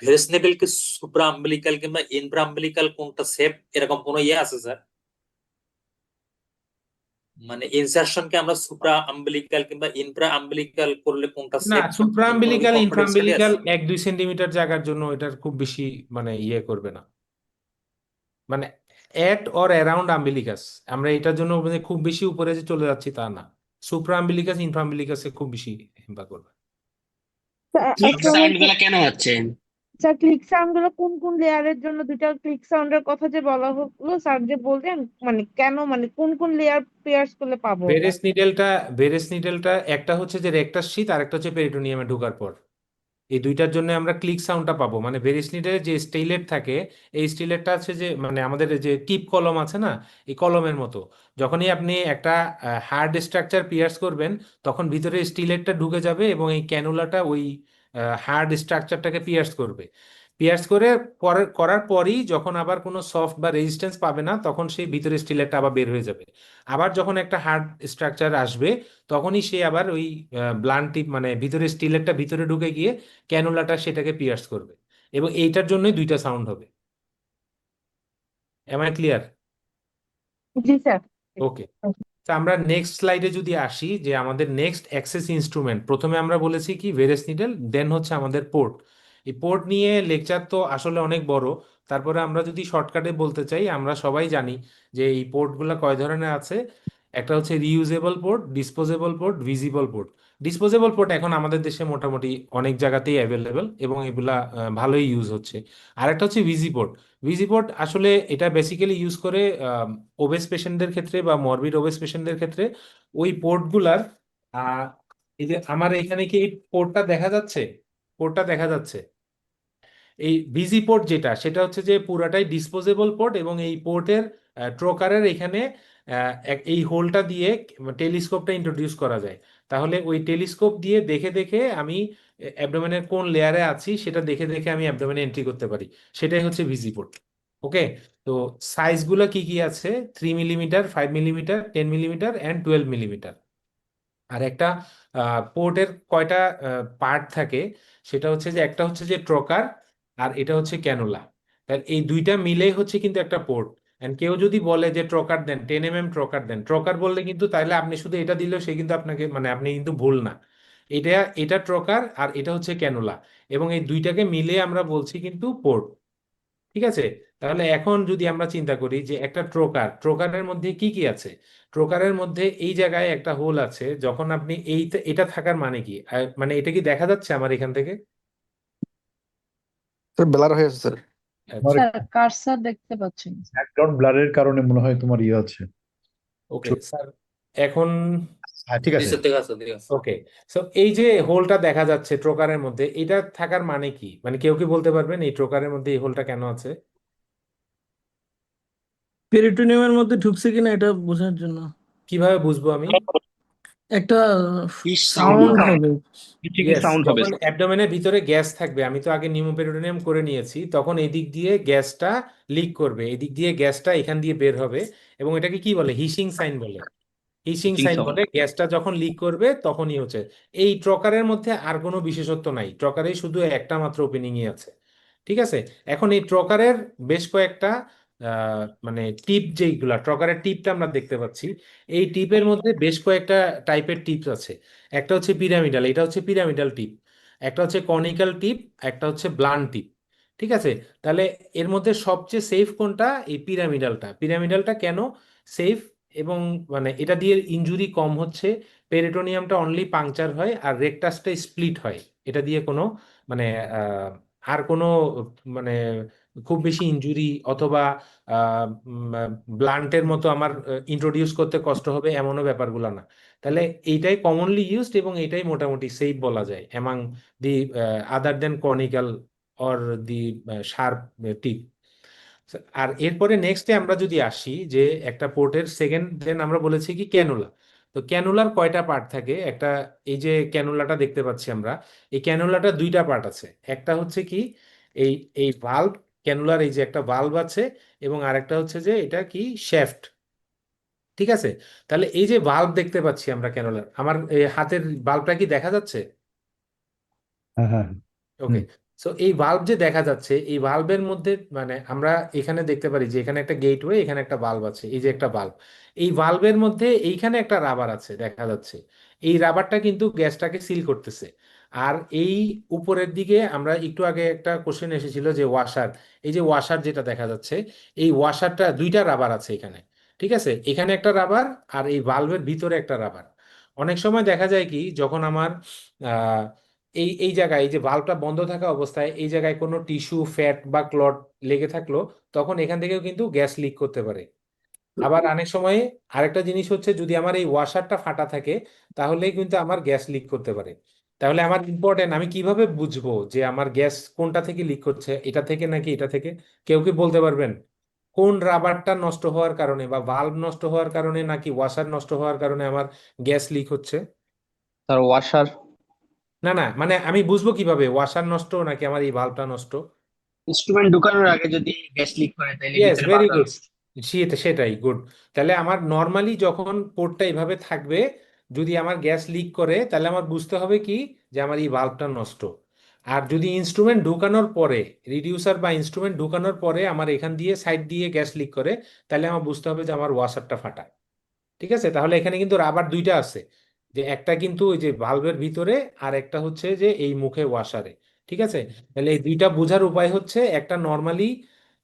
S3: ভেরেস নেবেল কি সুপ্রা আম্বিলিকাল কিংবা ইনফ্রা আম্বিলিকাল কোনটা সেফ এরকম কোনো ইয়ে আছে স্যার? মানে ইনসারশন কে আমরা সুপ্রা আম্বিলিকাল কিংবা ইনফ্রা আম্বিলিকাল করলে কোনটা
S1: না,
S3: সেফ
S1: সুপ্রা
S3: সম্পর্কে কোনো কি
S1: আম্বিলিকাল
S3: কনফিডেন্স স্টাডি
S1: ইনফ্রাম্বিলিকাল
S3: আছে?
S1: 1-2 সেন্টিমিটার জায়গার জন্য এটার খুব বেশি মানে ইয়ে করবে না, মানে এট অর অ্যারাউন্ড আম্বিলিকাস। আমরা এটার জন্য মানে খুব বেশি উপরে যে চলে যাচ্ছি তা না। সুপ্রা আম্বিলিকাস ইনফ্রাম্বিলিকাসে খুব বেশি হেম্পা করবে।
S8: ক্লিক
S9: একটা
S8: সাউন্ড
S9: হচ্ছে
S8: গুলা কেন হচ্ছে?
S9: স্যার ক্লিক সাউন্ড গুলো কোন কোন লেয়ারের জন্য, দুইটা ক্লিক সাউন্ডের কথা যে বলা হলো স্যার, যে বললেন মানে কেন, মানে কোন কোন লেয়ার পেয়ার্স করলে পাবো ওটা?
S1: বেরেস নিডেলটা একটা হচ্ছে যে রেকটাস শীথ, আর একটা হচ্ছে পেরিটোনিয়ামে ঢোকার পর। এই দুইটার জন্য আমরা ক্লিক সাউন্ডটা পাবো। মানে বেরিস নিডের যে স্টেইলেট থাকে, এই স্টেইলেটটা আছে যে মানে আমাদের যে টিপ কলম আছে না, এই কলমের মতো। যখনই আপনি একটা হার্ড স্ট্রাকচার পিয়ার্স করবেন, তখন ভিতরে স্টিলেটটা ঢুকে যাবে এবং এই ক্যানুলাটা ওই হার্ড স্ট্রাকচারটাকে পিয়ার্স করবে। পিয়ার্স করে করার পরই যখন আবার কোনো সফট বা রেজিস্ট্যান্স পাবে না, তখন সেই ভিতরে স্টিলেটটা আবার বের হয়ে যাবে। আবার যখন একটা হার্ড স্ট্রাকচার আসবে, তখনই সে আবার ওই ব্লান্ট টিপ মানে ভিতরে স্টিলেটটা ভিতরে ঢুকে গিয়ে ক্যানুলাটা সেটাকে পিয়ার্স করবে। এবং এইটার জন্যই দুইটা সাউন্ড হবে। Am I clear?
S9: Ji sir.
S1: Okay. তা আমরা নেক্সট স্লাইডে যদি আসি, যে আমাদের নেক্সট অ্যাক্সেস ইনস্ট্রুমেন্ট, প্রথমে আমরা বলেছি কি ভেরেস নিডেল, দেন হচ্ছে আমাদের পোর্ট। এই পোর্ট নিয়ে লেকচার তো আসলে অনেক বড়। তারপরে আমরা যদি শর্টকাটে বলতে চাই, আমরা সবাই জানি যে এই পোর্টগুলো কয় ধরনের আছে। একটা হচ্ছে reusable port, disposable port, visible port. Disposable port এখন আমাদের দেশে মোটামুটি অনেক জায়গাতেই অ্যাভেলেবেল এবং এগুলা ভালোই ইউজ হচ্ছে। আর একটা হচ্ছে ভিজি পোর্ট। ভিজি পোর্ট আসলে এটা বেসিক্যালি ইউজ করে ওবেস পেশেন্টদের ক্ষেত্রে বা মরবিড ওবেস পেশেন্টদের ক্ষেত্রে। ওই পোর্টগুলার এই যে আমার এখানে কি এই পোর্টটা দেখা যাচ্ছে? পোর্টটা দেখা যাচ্ছে। এই ভিজি পোর্ট যেটা, সেটা হচ্ছে যে পুরাটাই ডিসপোজেবল পোর্ট এবং এই পোর্টের ট্রোকারের এখানে এই হোলটা দিয়ে টেলিস্কোপটা ইন্ট্রোডিউস করা যায়। তাহলে ওই টেলিস্কোপ দিয়ে দেখে দেখে আমি অ্যাবডোমেনের কোন লেয়ারে আছি সেটা দেখে দেখে আমি অ্যাবডোমেনে এন্ট্রি করতে পারি। সেটাই হচ্ছে ভিজি পোর্ট। ওকে। তো সাইজগুলো কি কি আছে? 3 millimetre, 5 millimetre, 10 millimetre and 12 millimetre. আর একটা পোর্টের কয়টা পার্ট থাকে, সেটা হচ্ছে যে একটা হচ্ছে যে ট্রকার, আর এটা হচ্ছে ক্যানুলা। তাহলে এই দুইটা মিলেই হচ্ছে কিন্তু একটা পোর্ট। এন্ড কেউ যদি বলে যে ট্রকার দেন, 10 mm ট্রকার দেন, ট্রকার বললে কিন্তু তাহলে আপনি শুধু এটা দিলেও সে কিন্তু আপনাকে মানে আপনি কিন্তু ভুল না। এটা এটা ট্রকার আর এটা হচ্ছে ক্যানুলা, এবং এই দুইটাকে মিলে আমরা বলছি কিন্তু পোর্ট। ঠিক আছে। তাহলে এখন যদি আমরা চিন্তা করি যে একটা ট্রোকারের মধ্যে কি কি আছে। ট্রোকারের মধ্যে এই জায়গায় একটা হোল আছে। যখন আপনি এটা থাকার মানে কি, মানে এটা কি দেখা যাচ্ছে আমার এখান থেকে?
S10: স্যার ব্লার হয়ে আছে স্যার।
S1: আচ্ছা,
S6: স্যার কার্সার দেখতে পাচ্ছেন।
S11: ব্যাকগ্রাউন্ড ব্লারের কারণে মনে হয় তোমার ইয়ে আছে।
S1: Okay sir. এখন
S11: হ্যাঁ ঠিক আছে।
S3: ঠিক আছে ঠিক আছে।
S1: ওকে। সো এই যে হোলটা দেখা যাচ্ছে ট্রোকারের মধ্যে, এটা থাকার মানে কি? মানে কেউ কি বলতে পারবেন এই ট্রোকারের মধ্যে এই হোলটা কেন আছে?
S12: পেরিটোনিয়ামের মধ্যে ঢুকছে কিনা এটা বোঝার জন্য
S1: কিভাবে বুঝবো আমি?
S12: একটা
S8: কি সাউন্ড
S12: সাউন্ড হবে।
S2: হিটিং
S1: ইয়েস,
S2: সাউন্ড হবে
S1: যখন অ্যাবডোমেনের ভিতরে গ্যাস থাকবে, আমি তো আগে নিউমোপেরিটোনিয়াম করে নিয়েছি, তখন এই দিক দিয়ে গ্যাসটা লিক করবে, এই দিক দিয়ে গ্যাসটা এখান দিয়ে বের হবে। এবং এটাকে কি বলে? হিসিং সাইন বলে। Hissing
S2: hitting
S1: sign
S2: sound.
S1: বলে। গ্যাসটা যখন লিক করবে তখনই হচ্ছে। এই ট্রকারের মধ্যে আর কোনো বিশেষত্ব নাই, ট্রকারেই শুধু একটা মাত্র ওপেনিংই আছে। ঠিক আছে। এখন এই ট্রকারের বেশ কয়েকটা মানে টিপ, যেইগুলা ট্রকারের টিপটা আমরা দেখতে পাচ্ছি, এই টিপের মধ্যে বেশ কয়েকটা টাইপের টিপস আছে। একটা হচ্ছে পিরামিডাল, এটা হচ্ছে পিরামিডাল টিপ। একটা হচ্ছে কনিক্যাল টিপ, একটা হচ্ছে ব্লান্ট টিপ। ঠিক আছে। তাহলে এর মধ্যে সবচেয়ে সেফ কোনটা? এই পিরামিডালটা। পিরামিডালটা কেন সেফ? এবং মানে এটা দিয়ে ইনজুরি কম হচ্ছে। পেরিটোনিয়ামটা অনলি পাংচার হয় আর রেকটাসটা স্প্লিট হয়। এটা দিয়ে কোনো মানে আর কোনো মানে খুব বেশি ইনজুরি অথবা ব্লান্টের মতো আমার ইন্ট্রোডিউস করতে কষ্ট হবে এমনও ব্যাপারগুলো না। তাহলে এইটাই কমনলি ইউজড এবং এটাই মোটামুটি সেফ বলা যায় among the other then conical or the sharp tip. আর এরপরে নেক্সটে আমরা যদি আসি যে একটা পোর্টের সেকেন্ড, দেন আমরা বলেছি কি ক্যানুলা। তো ক্যানুলার কয়টা পার্ট থাকে? একটা এই যে ক্যানুলাটা দেখতে পাচ্ছি আমরা, এই ক্যানুলাটা দুইটা পার্ট আছে। একটা হচ্ছে কি এই এই ভালভ, ক্যানুলার এই যে একটা ভালভ আছে, এবং আরেকটা হচ্ছে যে এটা কি শ্যাফট। ঠিক আছে। তাহলে এই যে ভালভ দেখতে পাচ্ছি আমরা ক্যানুলার, আমার এই হাতের ভালভটা কি দেখা যাচ্ছে?
S11: হ্যাঁ হ্যাঁ।
S1: ওকে। সো এই ভালভ যে দেখা যাচ্ছে, এই ভালভের মধ্যে মানে আমরা এখানে দেখতে পারি যে এখানে একটা গেটওয়ে, এখানে একটা ভালভ আছে, এই যে একটা ভালভ, এই ভালভের মধ্যে এইখানে একটা রাবার আছে দেখা যাচ্ছে। এই রাবারটা কিন্তু গ্যাসটাকে সিল করতেছে। আর এই উপরের দিকে আমরা একটু আগে একটা কোশ্চেন এসেছিল যে ওয়াশার, এই যে ওয়াশার যেটা দেখা যাচ্ছে, এই ওয়াশারটা দুইটা রাবার আছে এখানে। ঠিক আছে, এখানে একটা রাবার আর এই ভালভের ভিতরে একটা রাবার। অনেক সময় দেখা যায় কি, যখন আমার এই এই জায়গায়, এই যে ভালভটা বন্ধ থাকা অবস্থায় এই জায়গায় কোনো টিস্যু, ফ্যাট বা ক্লট লেগে থাকলো, তখন এখান থেকেও কিন্তু গ্যাস লিক করতে পারে। আবার অনেক সময় আরেকটা জিনিস হচ্ছে, যদি আমার এই ওয়াশারটা ফাটা থাকে তাহলে কিন্তু আমার গ্যাস লিক করতে পারে। তাহলে আমার ইম্পর্টেন্ট, আমি কিভাবে বুঝবো যে আমার গ্যাস কোনটা থেকে লিক করছে, এটা থেকে নাকি এটা থেকে? কেউ কি বলতে পারবেন কোন রাবারটা নষ্ট হওয়ার কারণে বা ভালভ নষ্ট হওয়ার কারণে নাকি ওয়াশার নষ্ট হওয়ার কারণে আমার গ্যাস লিক হচ্ছে?
S2: Sir washer.
S1: না না, মানে আমি বুঝবো কিভাবে ওয়াশার নষ্ট নাকি আমার এই ভালভটা নষ্ট?
S8: ইনস্ট্রুমেন্ট ঢুকানোর আগে যদি গ্যাস লিক করে তাহলে
S1: ইয়েস,
S8: ভিতরে
S1: ভেরি
S8: বাধা
S1: গুড।
S8: আছে।
S1: সেটাই গুড। তাহলে আমার নর্মালি যখন পোর্টটা এইভাবে থাকবে, যদি আমার গ্যাস লিক করে তাহলে আমার বুঝতে হবে কি, যে আমার এই ভালভটা নষ্ট। আর যদি ইনস্ট্রুমেন্ট ঢুকানোর পরে, রিডিউসার বা ইনস্ট্রুমেন্ট ঢুকানোর পরে আমার এখান দিয়ে সাইড দিয়ে গ্যাস লিক করে, তাহলে আমার বুঝতে হবে যে আমার ওয়াশারটা ফাটা। ঠিক আছে, তাহলে এখানে কিন্তু রাবার দুইটা আছে, যে একটা কিন্তু ওই যে ভালভের ভিতরে, আর একটা হচ্ছে যে এই মুখে ওয়াশারে। ঠিক আছে, তাহলে এই দুইটা বোঝার উপায় হচ্ছে, একটা নর্মালি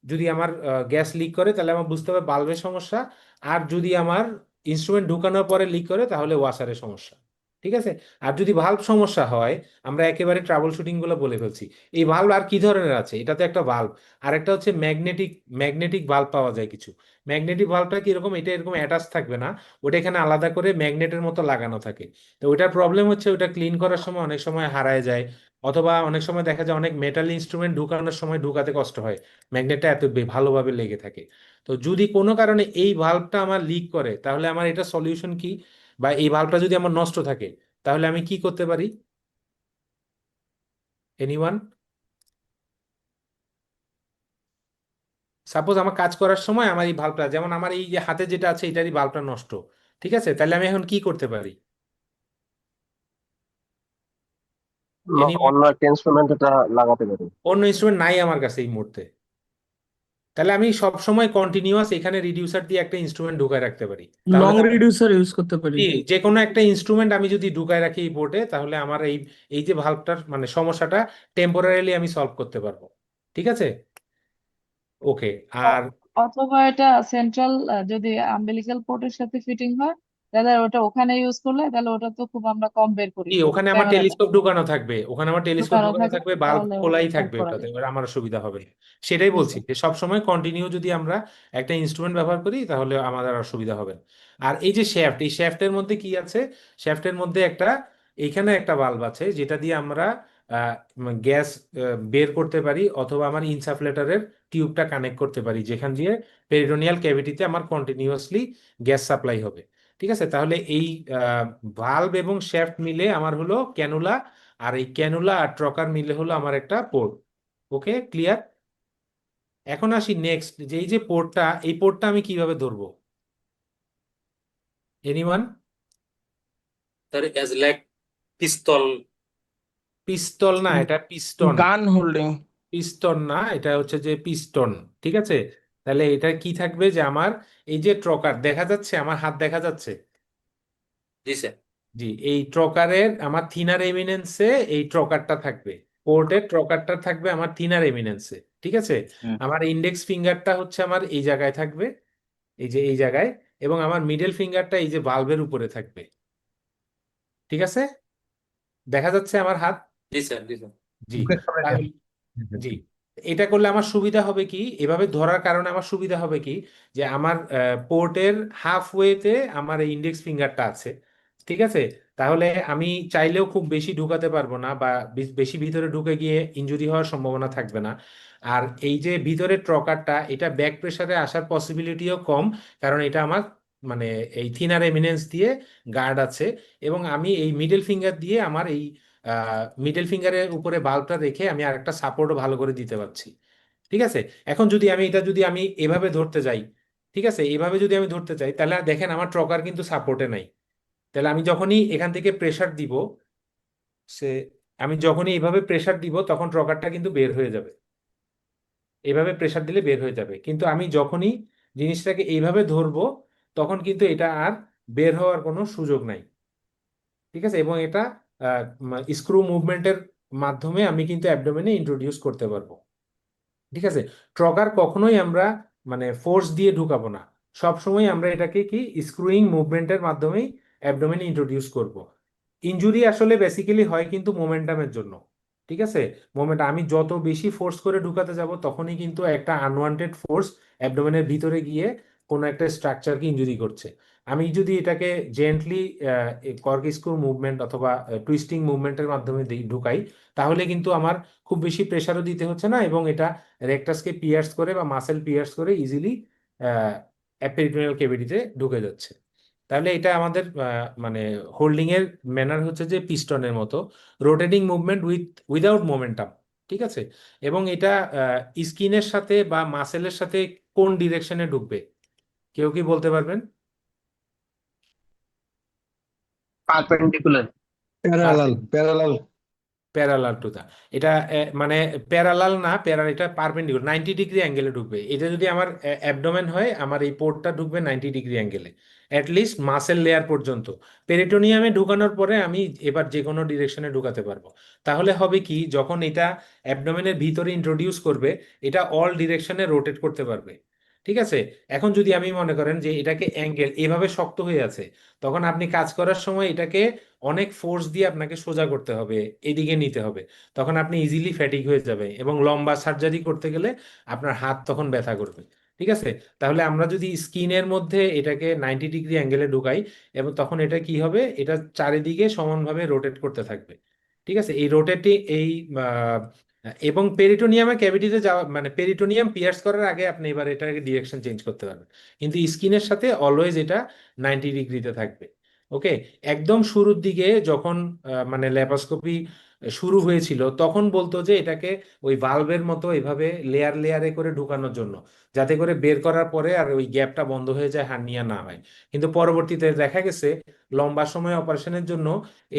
S1: যদি আমার গ্যাস লিক করে তাহলে আমার বুঝতে হবে ভালভের সমস্যা, আর যদি আমার ইনস্ট্রুমেন্ট ঢুকানোর পরে লিক করে তাহলে ওয়াশারের সমস্যা। ঠিক আছে, আর যদি ভালভ সমস্যা হয়, আমরা একেবারে ট্রাবল শুটিং গুলো বলে ফেলছি। এই ভালভ আর কি ধরনের আছে, এটা তো একটা ভালভ। আর একটা হচ্ছে ম্যাগনেটিক, ম্যাগনেটিক ভালভ পাওয়া যায় কিছু। ম্যাগনেটিক ভালভটা কিরকম, এটা এরকম অ্যাটাচ থাকবে না, ওটা এখানে আলাদা করে ম্যাগনেটের মতো লাগানো থাকে। তো ওটার প্রবলেম হচ্ছে ওটা ক্লিন করার সময় অনেক সময় হারায় যায়, অথবা অনেক সময় দেখা যায় অনেক মেটাল ইনস্ট্রুমেন্ট ঢুকানোর সময় ঢুকাতে কষ্ট হয়, ম্যাগনেটটা এত ভালোভাবে লেগে থাকে। তো যদি কোনো কারণে এই ভালভটা আমার লিক করে, তাহলে আমার এটা সলিউশন কি, বা এই ভালভটা যদি আমার নষ্ট থাকে তাহলে আমি কি করতে পারি? এনিওয়ান? সাপোজ আমার কাজ করার সময় আমার এই ভালভটা, যেমন আমার এই যে হাতে যেটা আছে এটারই ভালভটা নষ্ট। ঠিক আছে, তাহলে আমি এখন কি করতে পারি? Anyone?
S8: অন্য একটা ইনস্ট্রুমেন্ট এটা লাগাতে পারি।
S1: অন্য ইনস্ট্রুমেন্ট নাই আমার কাছে এই মুহূর্তে, তাহলে আমি সব সময় কন্টিনিউয়াস এখানে রিডিউসার দিয়ে একটা ইনস্ট্রুমেন্ট ঢুকায় রাখতে পারি। তাহলে
S12: লং
S1: তো
S12: রিডিউসার ইউজ করতে পারি।
S1: যে কোনো একটা ইনস্ট্রুমেন্ট আমি যদি ঢুকায় রাখি এই বোর্ডে, তাহলে আমার এই এই যে ভালভটার মানে সমস্যাটা টেম্পোরারিলি আমি সলভ করতে পারবো। ঠিক আছে, ওকে। আর
S6: অথবা এটা সেন্ট্রাল, যদি আম্বিলিক্যাল পোর্টের সাথে ফিটিং হয় তাহলে ওটা ওখানে ইউজ করলে তাহলে ওটা তো খুব আমরা কম বের করি
S1: কি, ওখানে আমার
S6: ক্যামেরাটা
S1: টেলিস্কোপ ঢুকানো থাকবে, ওখানে আমার টেলিস্কোপ
S6: ঢুকানো
S1: ঢুকানো
S6: থাকে,
S1: থাকবে, বাল্ব
S6: তাহলে
S1: খোলাই
S6: ওটা
S1: থাকবে
S6: করা
S1: ওটাতে,
S6: যায়।
S1: এবার আমার সুবিধা হবে না। সেটাই
S6: জি
S1: বলছি
S6: স্যার।
S1: যে সবসময় কন্টিনিউ যদি আমরা একটা ইনস্ট্রুমেন্ট ব্যবহার করি তাহলে আমাদের অসুবিধা হবে না। আর এই যে শ্যাফট, এই শ্যাফটের মধ্যে কি আছে? শ্যাফটের মধ্যে একটা, এইখানে একটা বাল্ব আছে যেটা দিয়ে আমরা গ্যাস বের করতে পারি, অথবা আমার ইনসাফলেটরের টিউবটা কানেক্ট করতে পারি, যেখান দিয়ে পেরিটোনিয়াল ক্যাভিটিতে আমার কন্টিনিউয়াসলি গ্যাস সাপ্লাই হবে। ঠিক আছে, তাহলে এই ভালভ এবং শ্যাফট মিলে আমার হলো ক্যানুলা, আর এই ক্যানুলা আর ট্রকার মিলে হলো আমার একটা পোর্ট। ওকে, ক্লিয়ার? এখন আসি নেক্সট, যে এই যে পোর্টটা, এই পোর্টটা আমি কিভাবে ধরবো? এনিওয়ান?
S3: তার অ্যাজ লাইক পিস্তল।
S1: পিস্তল না, এটা পিস্টন।
S12: গান হোল্ডিং।
S1: পিস্টন না, এটা হচ্ছে যে পিস্টন। ঠিক আছে, তাহলে এটা কি থাকবে, যে আমার এই যে ট্রকার দেখা যাচ্ছে, আমার হাত দেখা যাচ্ছে।
S3: জি স্যার।
S1: জি, এই ট্রকারের আমার থিনার এমিনেন্সে এই ট্রকারটা থাকবে, পোর্টের ট্রকারটা থাকবে আমার থিনার এমিনেন্সে। ঠিক আছে, আমার ইন্ডেক্স ফিঙ্গারটা হচ্ছে আমার এই জায়গায় থাকবে, এই যে এই জায়গায়, এবং আমার মিডল ফিঙ্গারটা এই যে ভালভের উপরে থাকবে। ঠিক আছে, দেখা যাচ্ছে আমার হাত?
S3: জি স্যার। জি স্যার।
S1: জি, তাহলে জি, এটা করলে আমার সুবিধা হবে কি, এভাবে ধরার কারণে আমার সুবিধা হবে কি, যে আমার পোর্টের হাফ ওয়েতে আমার এই ইন্ডেক্স ফিঙ্গারটা আছে। ঠিক আছে, তাহলে আমি চাইলেও খুব বেশি ঢুকাতে পারবো না, বা বেশি ভিতরে ঢুকে গিয়ে ইনজুরি হওয়ার সম্ভাবনা থাকবে না। আর এই যে ভিতরে ট্রকারটা, এটা ব্যাক প্রেসারে আসার পসিবিলিটিও কম, কারণ এটা আমার মানে এই থিনার এমিনেন্স দিয়ে গার্ড আছে, এবং আমি এই মিডল ফিঙ্গার দিয়ে আমার এই মিডল ফিঙ্গারের উপরে বাল্বটা রেখে আমি আরেকটা সাপোর্টও ভালো করে দিতে পারছি। ঠিক আছে, এখন যদি আমি এটা যদি আমি এভাবে ধরতে যাই, ঠিক আছে, এভাবে যদি আমি ধরতে চাই, তাহলে দেখেন আমার ট্রকার কিন্তু সাপোর্টে নাই। তাহলে আমি যখনই এখান থেকে প্রেসার দিব, সে আমি যখনই এইভাবে প্রেসার দিব তখন ট্রকারটা কিন্তু বের হয়ে যাবে, এইভাবে প্রেসার দিলে বের হয়ে যাবে। কিন্তু আমি যখনই জিনিসটাকে এইভাবে ধরবো তখন কিন্তু এটা আর বের হওয়ার কোনো সুযোগ নাই, ঠিক আছে? এবং এটা স্ক্রু মুভমেন্টের মাধ্যমে আমি কিন্তু অ্যাবডোমেনে ইন্ট্রোডিউস করতে পারবো, ঠিক আছে? ট্রকার কখনোই আমরা মানে ফোর্স দিয়ে ঢুকাবো না, সব সময় আমরা এটাকে কি স্ক্রুইং মুভমেন্টের মাধ্যমেই অ্যাবডোমেনে ইন্ট্রোডিউস করব। ইনজুরি আসলে বেসিক্যালি হয় কিন্তু মোমেন্টামের জন্য, ঠিক আছে? মোমেন্ট আমি যত বেশি ফোর্স করে ঢুকাতে যাব তখনই কিন্তু একটা আনওয়ান্টেড ফোর্স অ্যাবডোমেনের ভিতরে গিয়ে কোনো একটা স্ট্রাকচারকে ইনজুরি করছে। আমি যদি এটাকে জেন্টলি কর্ক স্ক্রু মুভমেন্ট অথবা টুইস্টিং মুভমেন্টের মাধ্যমে ঢুকাই তাহলে কিন্তু আমার খুব বেশি প্রেসারও দিতে হচ্ছে না এবং এটা রেকটাসকে পিয়ার্স করে বা মাসেল পিয়ার্স করে ইজিলি পেরিটোনিয়াল ক্যাভিটিতে ঢুকে যাচ্ছে। তাহলে এটা আমাদের মানে হোল্ডিং এর ম্যানার হচ্ছে যে পিস্টনের মতো রোটেটিং মুভমেন্ট উইদাউট মোমেন্টাম, ঠিক আছে? এবং এটা স্কিনের সাথে বা মাসেলের সাথে কোন ডিরেকশনে ঢুকবে কেউ কি বলতে পারবেন?
S8: Perpendicular.
S12: Parallel parallel
S1: parallel to the, এটা মানে প্যারালাল না, এটা পারপেন্ডিকুলার 90 ডিগ্রি অ্যাঙ্গেলে ঢুকবে। এটা যদি আমার অ্যাবডোমেন হয় আমার এই পোর্টটা ঢুকবে 90 ডিগ্রি অ্যাঙ্গেলে, অ্যাটলিস্ট মাসেল লেয়ার পর্যন্ত। পেরিটোনিয়ামে ঢুকানোর পরে আমি এবার যে কোনো ডিরেকশনে ঢুকাতে পারবো। তাহলে হবে কি, যখন এটা অ্যাবডোমেনের ভিতরে ইন্ট্রোডিউস করবে এটা অল ডিরেকশনে রোটেট করতে পারবে, ঠিক আছে? এখন যদি আমি মনে করেন যে এটাকে অ্যাঙ্গেল এভাবে শক্ত হয়ে আছে, তখন আপনি কাজ করার সময় এটাকে অনেক ফোর্স দিয়ে আপনাকে সোজা করতে হবে, এদিকে নিতে হবে, তখন আপনি ইজিলি ফ্যাটিক হয়ে যাবে এবং লম্বা সার্জারি করতে গেলে আপনার হাত তখন ব্যথা করবে, ঠিক আছে? তাহলে আমরা যদি স্কিনের মধ্যে এটাকে 90 ডিগ্রি অ্যাঙ্গেলে ঢুকাই এবং তখন এটা কি হবে, এটা চারিদিকে সমানভাবে রোটেট করতে থাকবে, ঠিক আছে? এই রোটেটিং এই এবং পেরিটোনিয়ামে ক্যাভিটিতে যাওয়া মানে পেরিটোনিয়াম পিয়ার্স করার আগে আপনি এবার এটাকে ডিরেকশন চেঞ্জ করতে পারবেন, কিন্তু স্কিনের সাথে অলওয়েজ এটা 90 ডিগ্রিতে থাকবে। ওকে, একদম শুরুর দিকে যখন মানে ল্যাপারোস্কোপি শুরু হয়েছিল তখন বলতো যে এটাকে ওই ভালভের মতো এভাবে লেয়ার লেয়ারে করে ঢুকানোর জন্য, যাতে করে বের করার পরে আর ওই গ্যাপটা বন্ধ হয়ে যায়, হার্নিয়া না হয়। কিন্তু পরবর্তীতে দেখা গেছে লম্বা সময় অপারেশনের জন্য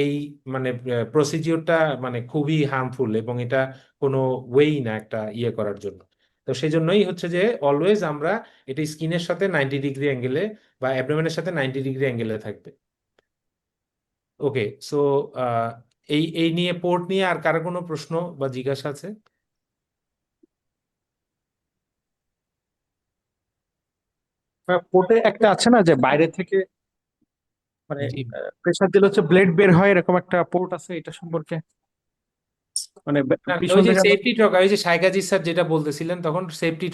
S1: এই মানে প্রসিজিওরটা মানে খুবই হার্মফুল এবং এটা কোনো ওয়েই না একটা ইয়ে করার জন্য। তো সেই জন্যই হচ্ছে যে অলওয়েজ আমরা এটা স্কিনের সাথে 90 ডিগ্রি অ্যাঙ্গেলে বা অ্যাবডোমেনের সাথে 90 ডিগ্রি অ্যাঙ্গেলে থাকবে। ওকে, সো এই এই নিয়ে পোর্ট নিয়ে আর কারো কোনো প্রশ্ন বা জিজ্ঞাসা আছে?
S10: পোর্টে একটা আছে না যে বাইরে থেকে মানে
S1: জি।
S10: প্রেসার দিলে হচ্ছে ব্লেড বের হয়, এরকম একটা পোর্ট আছে, এটা সম্পর্কে মানে
S1: না,
S10: পিছন
S1: ওই যে
S10: থেকে
S1: সেফটি ট্রকার, ওই যে সাইকাজি স্যার যেটা বলতেছিলেন তখন সেফটি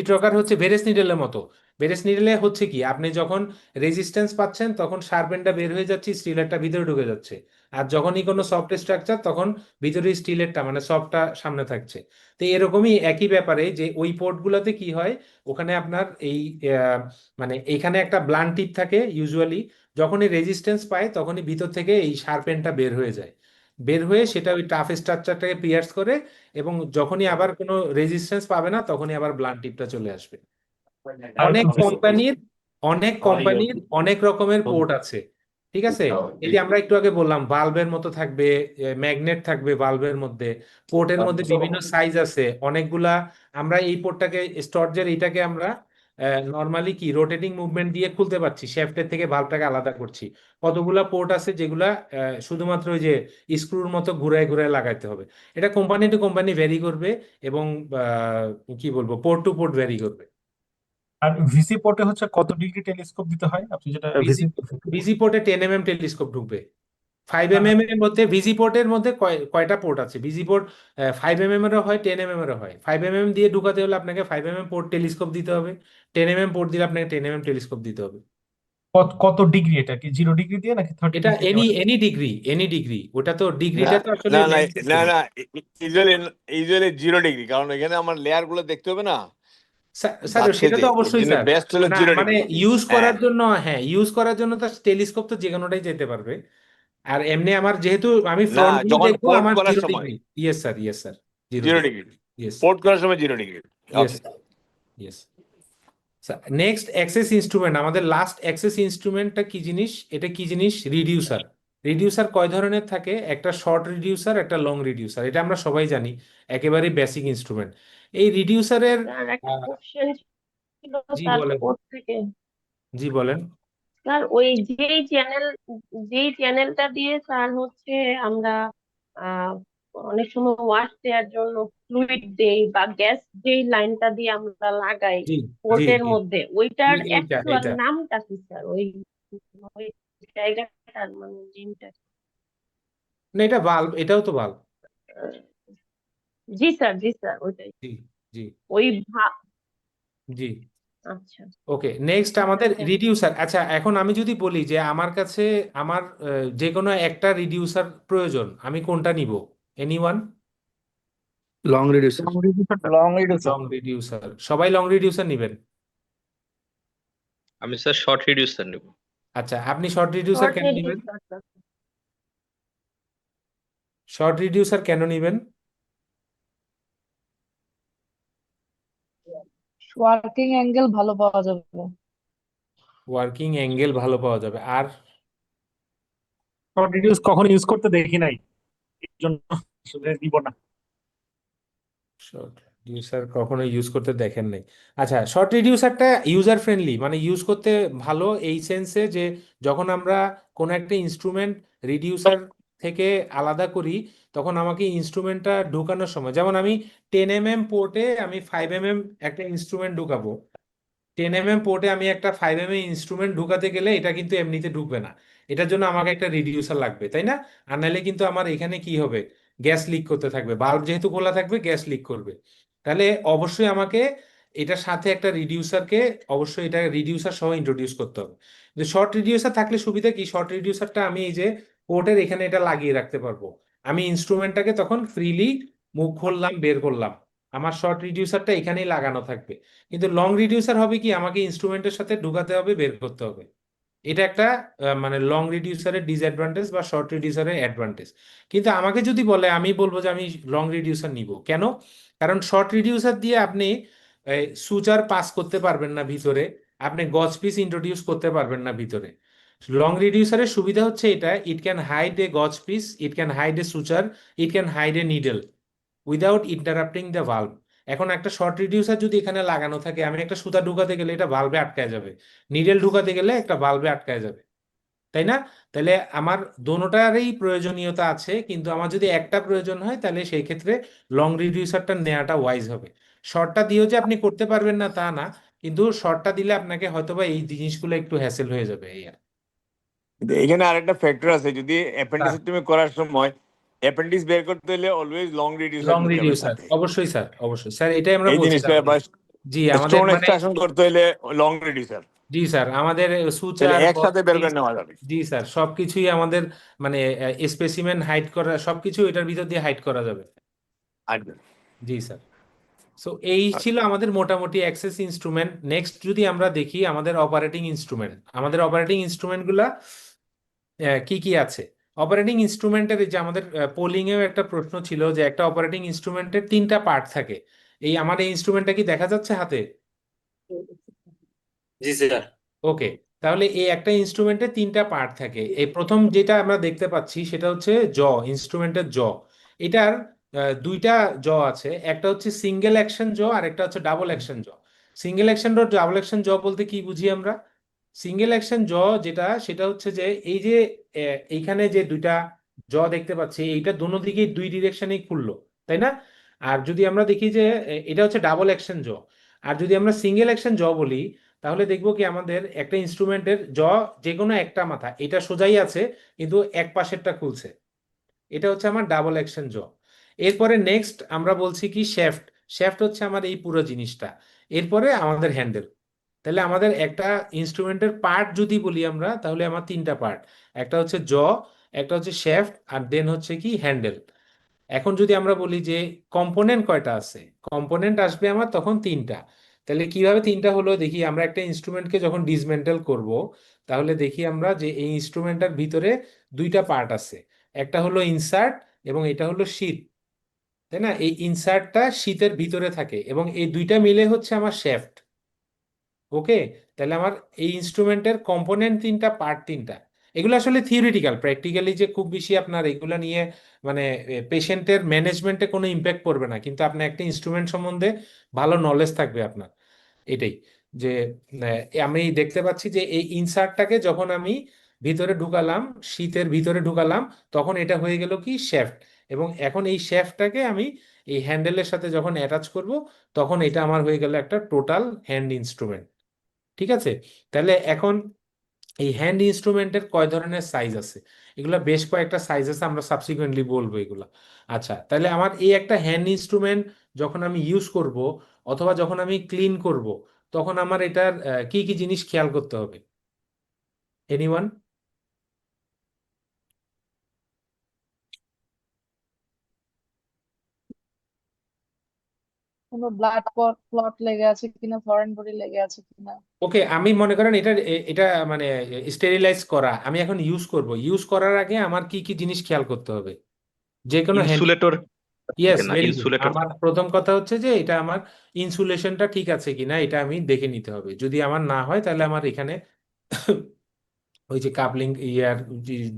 S1: ট্রকার হচ্ছে ভেরেস নিডলের মতো। ভেরেস নিডলে হচ্ছে কি, আপনি যখন রেজিস্ট্যান্স পাচ্ছেন তখন শার্পেনটা বের হয়ে যাচ্ছে, স্টিলেরটা ভিতরে ঢুকে যাচ্ছে, আর যখনই কোনো সফট স্ট্রাকচার তখন ভিতরে স্টিলেরটা মানে সফটটা সামনে থাকছে। তো এরকমই একই ব্যাপারে যে ওই পোর্টগুলোতে কি হয়, ওখানে আপনার এই মানে এখানে একটা ব্লান্ট টিপ থাকে ইউজুয়ালি, যখনই রেজিস্ট্যান্স পায় তখনই ভিতর থেকে এই শার্পেনটা বের হয়ে যায়, বের হয়ে সেটা ওই টাফ স্ট্রাকচারটাকে পিয়ার্স করে এবং যখনই আবার কোনো রেজিস্ট্যান্স পাবে না তখনই আবার ব্লান্ট টিপটা চলে আসবে। অনেক কোম্পানির অনেক রকমের পোর্ট আছে, ঠিক আছে? এই যে আমরা একটু আগে বললাম ভালভের মতো থাকবে, ম্যাগনেট থাকবে ভালভের মধ্যে, পোর্টের মধ্যে বিভিন্ন সাইজ আছে অনেকগুলা। আমরা এই পোর্টটাকে স্টর্জের এইটাকে আমরা নর্মালি কি রোটেটিং মুভমেন্ট দিয়ে খুলতে পারছি, শ্যাফটের থেকে ভালভটাকে আলাদা করছি। কতগুলা পোর্ট আছে যেগুলা শুধুমাত্র ওই যে স্ক্রুর মতো ঘুরায় ঘুরায় লাগাইতে হবে। এটা কোম্পানি টু কোম্পানি ভ্যারি করবে এবং কি বলবো পোর্ট টু পোর্ট ভ্যারি করবে।
S10: আর ভিসি পোর্টে হচ্ছে কত ডিগ্রি টেলিস্কোপ দিতে হয়, আপনি যেটা
S1: ভিজি পোর্টে 10 mm টেলিস্কোপ ঢুকবে। 5 mm এর মধ্যে ভিজি পোর্টের মধ্যে কয়টা পোর্ট আছে? ভিজি পোর্ট 5 mm এরও হয়, 10 mm এরও হয়। 5 mm দিয়ে ঢুকাতে হলে আপনাকে 5 mm পোর্ট টেলিস্কোপ দিতে হবে, 10 mm পোর্ট দিলে আপনাকে 10 mm টেলিস্কোপ দিতে হবে।
S10: কত ডিগ্রি, এটা কি 0 ডিগ্রি দিয়ে নাকি 30
S1: এটা
S10: ডিগ্রি?
S1: এনি ডিগ্রি, ওটা তো ডিগ্রিটা তো আসলে
S7: না না
S1: length এর
S7: না
S1: জন্য।
S7: না ইউজুয়ালি 0 ডিগ্রি, কারণ এখানে আমার লেয়ার গুলো দেখতে হবে না
S1: স্যার
S7: যাচ্ছে
S1: সেটা
S7: যে,
S1: তো
S7: এর
S1: অবশ্যই
S7: জন্য
S1: স্যার,
S7: বেস্ট হলো
S1: না
S7: 0
S1: মানে
S7: ডিগ্রি।
S1: ইউজ
S7: হ্যাঁ,
S1: করার জন্য, হ্যাঁ ইউজ করার জন্য তো টেলিস্কোপ তো যে কোনোটাই যেতে পারবে। আর এমনি আমার যেহেতু আমি
S7: না
S1: ফ্রন্ট ভিউ
S7: যখন
S1: দেখবো,
S7: পোর্ট
S1: আমার
S7: করার
S1: 0
S7: সময়
S1: degree. Yes sir, 0
S7: 0
S1: degree.
S7: Degree,
S1: yes
S7: port করার সময় 0 degree.
S1: Yes
S7: okay,
S1: yes. Next access instrument, আমাদের লাস্ট অ্যাক্সেস ইনস্ট্রুমেন্টটা কি জিনিস? এটা কি জিনিস? রিডিউসার। রিডিউসার কয় ধরনের থাকে? একটা শর্ট রিডিউসার, একটা লং রিডিউসার, এটা আমরা সবাই জানি, একেবারে বেসিক ইনস্ট্রুমেন্ট। এই রিডিউসারের
S13: স্যার একটা কোশ্চেন ছিল
S1: জি
S13: স্যার
S1: বলেন,
S13: কোর্ট থেকে।
S1: জি বলেন।
S13: স্যার ওই যেই চ্যানেলটা দিয়ে স্যার হচ্ছে আমরা আহ অনেক সময় ওয়াশ দেওয়ার জন্য ফ্লুইড দেই বা গ্যাস যেই লাইনটা দিয়ে আমরা লাগাই
S1: জি জি
S13: পোর্টের
S1: জি
S13: মধ্যে, ওইটার
S1: এইটা
S13: অ্যাকচুয়াল
S1: এইটা
S13: নামটা কি স্যার? ওই জায়গাটার মানে নেমটা?
S1: না, এটা বাল্ব, এটাও তো বাল্ব।
S13: জি স্যার ওইটাই।
S1: জি জি
S13: ওই ভা-
S1: জি।
S13: আচ্ছা,
S1: ওকে, নেক্সট
S13: স্যার
S1: আমাদের
S13: থ্যাংক
S1: রিডিউসার। আচ্ছা, এখন আমি যদি বলি যে আমার কাছে আমার যে কোনো একটা রিডিউসার প্রয়োজন, আমি কোনটা নিব? Anyone?
S12: Long reducer.
S8: Long reducer.
S1: Long reducer, সবাই লং রিডিউসার নিবেন?
S2: আমি স্যার শর্ট রিডিউসার নেব।
S1: আচ্ছা, আপনি শর্ট রিডিউসার
S13: শর্ট
S1: কেন নিবেন?
S13: Reducer sir.
S1: শর্ট রিডিউসার কেন নিবেন?
S6: ওয়ার্কিং অ্যাঙ্গেল ভালো পাওয়া যাবে।
S1: ওয়ার্কিং অ্যাঙ্গেল ভালো পাওয়া যাবে। আর
S10: শর্ট রিডিউস কখনো ইউজ করতে দেখি নাই, এর জন্য আসলে দিব না।
S1: শর্ট রিডিউসার কখনো ইউজ করতে দেখেন নাই? আচ্ছা, শর্ট রিডিউসারটা ইউজার ফ্রেন্ডলি, মানে ইউজ করতে ভালো এই সেন্সে যে যখন আমরা কোনো একটা ইনস্ট্রুমেন্ট রিডিউসার থেকে আলাদা করি, তখন আমাকে ইনস্ট্রুমেন্টটা ঢুকানোর সময়, যেমন আমি 10 mm পোর্টে আমি 5 mm একটা ইনস্ট্রুমেন্ট ঢুকাবো, 10 mm পোর্টে আমি একটা 5 mm ইনস্ট্রুমেন্ট ঢুকাতে গেলে এটা কিন্তু এমনিতে ঢুকবে না, এটার জন্য আমাকে একটা রিডিউসার লাগবে, তাই না? আর নাহলে কিন্তু আমার এখানে কি হবে, গ্যাস লিক করতে থাকবে, বাল্ব যেহেতু খোলা থাকবে গ্যাস লিক করবে। তাহলে অবশ্যই আমাকে এটার সাথে একটা রিডিউসারকে, অবশ্যই এটা রিডিউসার সহ ইন্ট্রোডিউস করতে হবে। কিন্তু শর্ট রিডিউসার থাকলে সুবিধা কি, শর্ট রিডিউসারটা আমি এই যে পোর্টের এখানে এটা লাগিয়ে রাখতে পারবো, আমি ইনস্ট্রুমেন্টটাকে তখন ফ্রিলি মুখ খুললাম বের করলাম, আমার শর্ট রিডিউসারটা এখানেই লাগানো থাকবে। কিন্তু লং রিডিউসার হবে কি, আমাকে ইনস্ট্রুমেন্টের সাথে ঢুকাতে হবে, বের করতে হবে। এটা একটা মানে লং রিডিউসারের ডিসঅ্যাডভান্টেজ বা শর্ট রিডিউসারের অ্যাডভান্টেজ। কিন্তু আমাকে যদি বলে, আমি বলবো যে আমি লং রিডিউসার নিব। কেন? কারণ শর্ট রিডিউসার দিয়ে আপনি সুচার পাস করতে পারবেন না ভিতরে, আপনি গজ পিস ইন্ট্রোডিউস করতে পারবেন না ভিতরে। লং রিডিউসারের সুবিধা হচ্ছে এটা, ইট can hide a gauze piece, it can hide a suture, it can hide a needle without interrupting the valve. এখন একটা শর্ট রিডিউসার যদি এখানে লাগানো থাকে, আমি একটা সুতা ঢুকাতে গেলে এটা ভালভে আটকায় যাবে, নিডেল ঢুকাতে গেলে একটা ভালভে আটকায় যাবে, তাই না? তাহলে আমার দোনোটারই প্রয়োজনীয়তা আছে, কিন্তু আমার যদি একটা প্রয়োজন হয় তাহলে সেই ক্ষেত্রে লং রিডিউসারটা নেওয়াটা ওয়াইজ হবে। শর্টটা দিয়েও যে আপনি করতে পারবেন না তা না, কিন্তু শর্টটা দিলে আপনাকে হয়তোবা এই জিনিসগুলো একটু হ্যাসেল হয়ে যাবে এই আর।
S7: কিন্তু এখানে আরেকটা ফ্যাক্টর আছে, যদি অ্যাপেন্ডিক্স
S1: স্যার,
S7: তুমি করার সময় অ্যাপেন্ডিক্স বের করতে হলে অলওয়েজ লং রিডিউসার
S1: লং
S7: নিতে হবে
S1: রিডিউসার
S7: সাথে।
S1: অবশ্যই স্যার, অবশ্যই স্যার, এটাই আমরা
S7: এই
S1: বলছিলাম
S7: জিনিসটা বা
S1: জি আমাদের
S7: স্টোন
S1: মানে
S7: এক্সট্রাকশন করতে হলে লং রিডিউসার,
S1: জি স্যার, আমাদের
S7: তাহলে
S1: সুচার
S7: একসাথে বের করে নেওয়া যাবে।
S1: জি স্যার, সবকিছুই আমাদের মানে স্পেসিমেন হাইড করা, সবকিছু এটার ভিতর দিয়ে হাইড করা যাবে।
S7: আর
S1: জি স্যার। সো এই ছিল আমাদের মোটামুটি অ্যাক্সেস ইনস্ট্রুমেন্ট। নেক্সট যদি আমরা দেখি আমাদের অপারেটিং ইনস্ট্রুমেন্ট, আমাদের অপারেটিং ইনস্ট্রুমেন্ট গুলা কি কি আছে? অপারেটিং ইনস্ট্রুমেন্টের যে আমাদের পোলিং এও একটা প্রশ্ন ছিল যে একটা অপারেটিং ইনস্ট্রুমেন্টের 3টা পার্ট থাকে। এই আমার এই ইনস্ট্রুমেন্টটা কি দেখা যাচ্ছে হাতে?
S3: জি স্যার।
S1: ওকে, তাহলে এই একটা ইনস্ট্রুমেন্টের 3টা পার্ট থাকে। এই প্রথম যেটা আমরা দেখতে পাচ্ছি সেটা হচ্ছে জ, ইনস্ট্রুমেন্টের জ। এটার 2টা জ আছে, একটা হচ্ছে সিঙ্গেল অ্যাকশন জ আর একটা হচ্ছে ডাবল অ্যাকশন জ। সিঙ্গেল অ্যাকশন জ, ডাবল অ্যাকশন জ বলতে কি বুঝি আমরা? সিঙ্গেল অ্যাকশন জ যেটা, সেটা হচ্ছে যে এই যে এইখানে যে 2টা জ দেখতে পাচ্ছি, এইটা দোনো দিকেই 2 ডিরেকশনেই খুললো, তাই না? আর যদি আমরা দেখি যে এটা হচ্ছে ডাবল অ্যাকশন জ। আর যদি আমরা সিঙ্গেল অ্যাকশন জ বলি, তাহলে দেখবো কি আমাদের একটা ইনস্ট্রুমেন্টের জ যে কোনো একটা মাথা, এটা সোজাই আছে কিন্তু এক পাশেরটা খুলছে, এটা হচ্ছে আমার ডাবল অ্যাকশন জ। এরপরে নেক্সট আমরা বলছি কি শ্যাফট। শ্যাফট হচ্ছে আমার এই পুরো জিনিসটা। এরপরে আমাদের হ্যান্ডেল। তাহলে আমাদের একটা ইনস্ট্রুমেন্টের পার্ট যদি বলি আমরা, তাহলে আমার 3টা পার্ট, একটা হচ্ছে জ, একটা হচ্ছে শ্যাফট, আর দেন হচ্ছে কি হ্যান্ডেল। এখন যদি আমরা বলি যে কম্পোনেন্ট কয়টা আছে, কম্পোনেন্ট আসবে আমার তখন 3টা। তাহলে কিভাবে 3টা হলো দেখি, আমরা একটা ইনস্ট্রুমেন্টকে যখন ডিসমেন্টেল করব, তাহলে দেখি আমরা যে এই ইনস্ট্রুমেন্টটার ভিতরে 2টা পার্ট আছে, একটা হলো ইনসার্ট এবং এটা হলো শীট, তাই না? এই ইনসার্টটা শীতের ভিতরে থাকে এবং এই 2টা মিলে হচ্ছে আমার শ্যাফট। ওকে, তাহলে আমার এই ইনস্ট্রুমেন্টের কম্পোনেন্ট 3টা, পার্ট 3টা। এগুলো আসলে থিওরিটিক্যাল, প্র্যাকটিক্যালি যে খুব বেশি আপনার এগুলো নিয়ে মানে পেশেন্টের ম্যানেজমেন্টে কোনো ইম্প্যাক্ট পড়বে না, কিন্তু আপনার একটা ইনস্ট্রুমেন্ট সম্বন্ধে ভালো নলেজ থাকবে আপনার। এটাই যে আমি দেখতে পাচ্ছি যে এই ইনসার্টটাকে যখন আমি ভিতরে ঢুকালাম, শীতের ভিতরে ঢুকালাম, তখন এটা হয়ে গেল কি শ্যাফট, এবং এখন এই শ্যাফটটাকে আমি এই হ্যান্ডেলের সাথে যখন অ্যাটাচ করব, তখন এটা আমার হয়ে গেল একটা টোটাল হ্যান্ড ইনস্ট্রুমেন্ট। ঠিক আছে, তাহলে এখন এই হ্যান্ড ইনস্ট্রুমেন্টের কয় ধরনের সাইজ আছে, এগুলা বেশ কয়েকটা সাইজ আছে, আমরা সাবসিকুয়েন্টলি বলবো এগুলা। আচ্ছা, তাহলে আমার এই একটা হ্যান্ড ইনস্ট্রুমেন্ট যখন আমি ইউজ করব অথবা যখন আমি ক্লিন করব, তখন আমার এটার কি কি জিনিস খেয়াল করতে হবে? এনিওয়ান?
S6: কোনো ব্লাড ক্লট লেগে আছে কিনা, ফরেন বডি লেগে আছে কিনা।
S1: ওকে, আমি মনে করেন এটা মানে স্টেরিলাইজ করা আমি এখন ইউজ করব, ইউজ করার আগে আমার কি কি জিনিস খেয়াল করতে হবে যে কোনো হ্যান্ড?
S14: ইনসুলেটর
S1: ইয়েস,
S14: না,
S1: ভেরি গুড।
S14: ইনসুলেটর।
S1: আমার প্রথম কথা হচ্ছে যে এটা আমার ইনসুলেশনটা ঠিক আছে কিনা এটা আমি দেখে নিতে হবে। যদি আমার না হয় তাহলে আমার এখানে ওই যে কাপলিং ইয়ার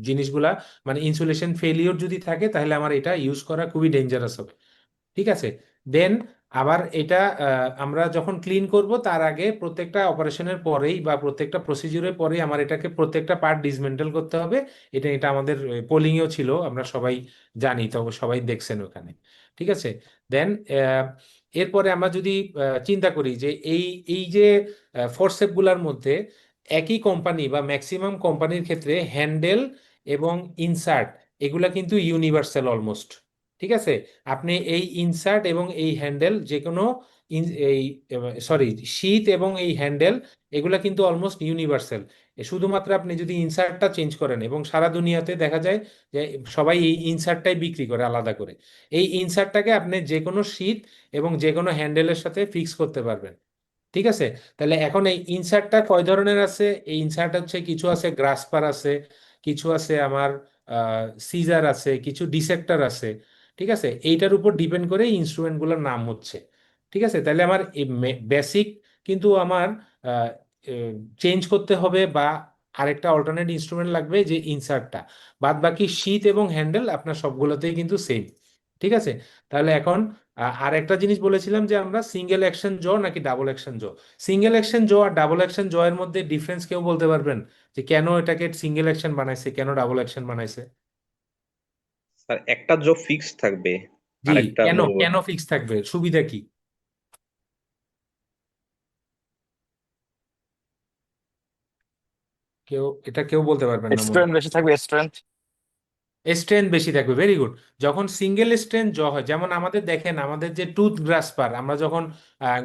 S1: জিনিসগুলা মানে ইনসুলেশন ফেলিওর যদি থাকে, তাহলে আমার এটা ইউজ করা খুবই ডেঞ্জারাস হবে। ঠিক আছে, দেন আবার এটা আমরা যখন ক্লিন করব তার আগে প্রত্যেকটা অপারেশনের পরেই বা প্রত্যেকটা প্রসিডিউরের পরেই আমার এটাকে প্রত্যেকটা পার্ট ডিসমেন্টাল করতে হবে। এটা এটা আমাদের পোলিংয়েও ছিল, আমরা সবাই জানি, তো সবাই দেখছেন ওখানে। ঠিক আছে, দেন এরপরে আমরা যদি চিন্তা করি যে এই এই যে ফোরসেপগুলোর মধ্যে একই কোম্পানি বা ম্যাক্সিমাম কোম্পানির ক্ষেত্রে হ্যান্ডেল এবং ইনসার্ট এগুলা কিন্তু ইউনিভার্সাল অলমোস্ট। ঠিক আছে, আপনি এই ইনসার্ট এবং এই হ্যান্ডেল যে কোনো এই সরি শীট এবং এই হ্যান্ডেল এগুলা কিন্তু অলমোস্ট ইউনিভার্সাল। শুধুমাত্র আপনি যদি ইনসার্টটা চেঞ্জ করেন, এবং সারা দুনিয়াতে দেখা যায় যে সবাই এই ইনসার্টটাই বিক্রি করে আলাদা করে, এই ইনসার্টটাকে আপনি যে কোনো শীট এবং যে কোনো হ্যান্ডেলের সাথে ফিক্স করতে পারবেন। ঠিক আছে, তাহলে এখন এই ইনসার্টটা কয় ধরনের আছে? এই ইনসার্ট হচ্ছে কিছু আছে গ্রাসপার আছে, কিছু আছে আমার সিজার আছে, কিছু ডিসেক্টর আছে। ঠিক আছে, এইটার উপর ডিপেন্ড করে ইনস্ট্রুমেন্টগুলোর নাম হচ্ছে। ঠিক আছে, তাহলে আমার বেসিক কিন্তু আমার চেঞ্জ করতে হবে, বা আরেকটা অল্টারনেট ইনস্ট্রুমেন্ট লাগবে যে ইনসার্টটা। বাদ বাকি শীট এবং হ্যান্ডেল আপনার সবগুলোতেই কিন্তু সেম। ঠিক আছে, তাহলে এখন আর একটা জিনিস বলেছিলাম যে আমরা সিঙ্গেল অ্যাকশন জ নাকি ডাবল অ্যাকশন জ। সিঙ্গেল অ্যাকশন জ আর ডাবল অ্যাকশন জ এর মধ্যে ডিফারেন্স কেউ বলতে পারবেন যে কেন এটাকে সিঙ্গেল অ্যাকশন বানাইছে, কেন ডাবল অ্যাকশন বানাইছে?
S14: স্যার একটা জব ফিক্স থাকবে,
S1: জি,
S14: আরেকটা
S1: কেন
S14: মুভ।
S1: কেন ফিক্স থাকবে, সুবিধা কি? কেউ বলতে পারবেন না মনে
S12: স্ট্রেন্থ বেশি থাকবে, স্ট্রেংথ।
S1: স্ট্রেন্থ বেশি থাকবে, ভেরি গুড। যখন সিঙ্গেল স্ট্রেন্থ জ হয়, যেমন আমাদের দেখেন আমাদের যে টুথ গ্রাসপার, আমরা যখন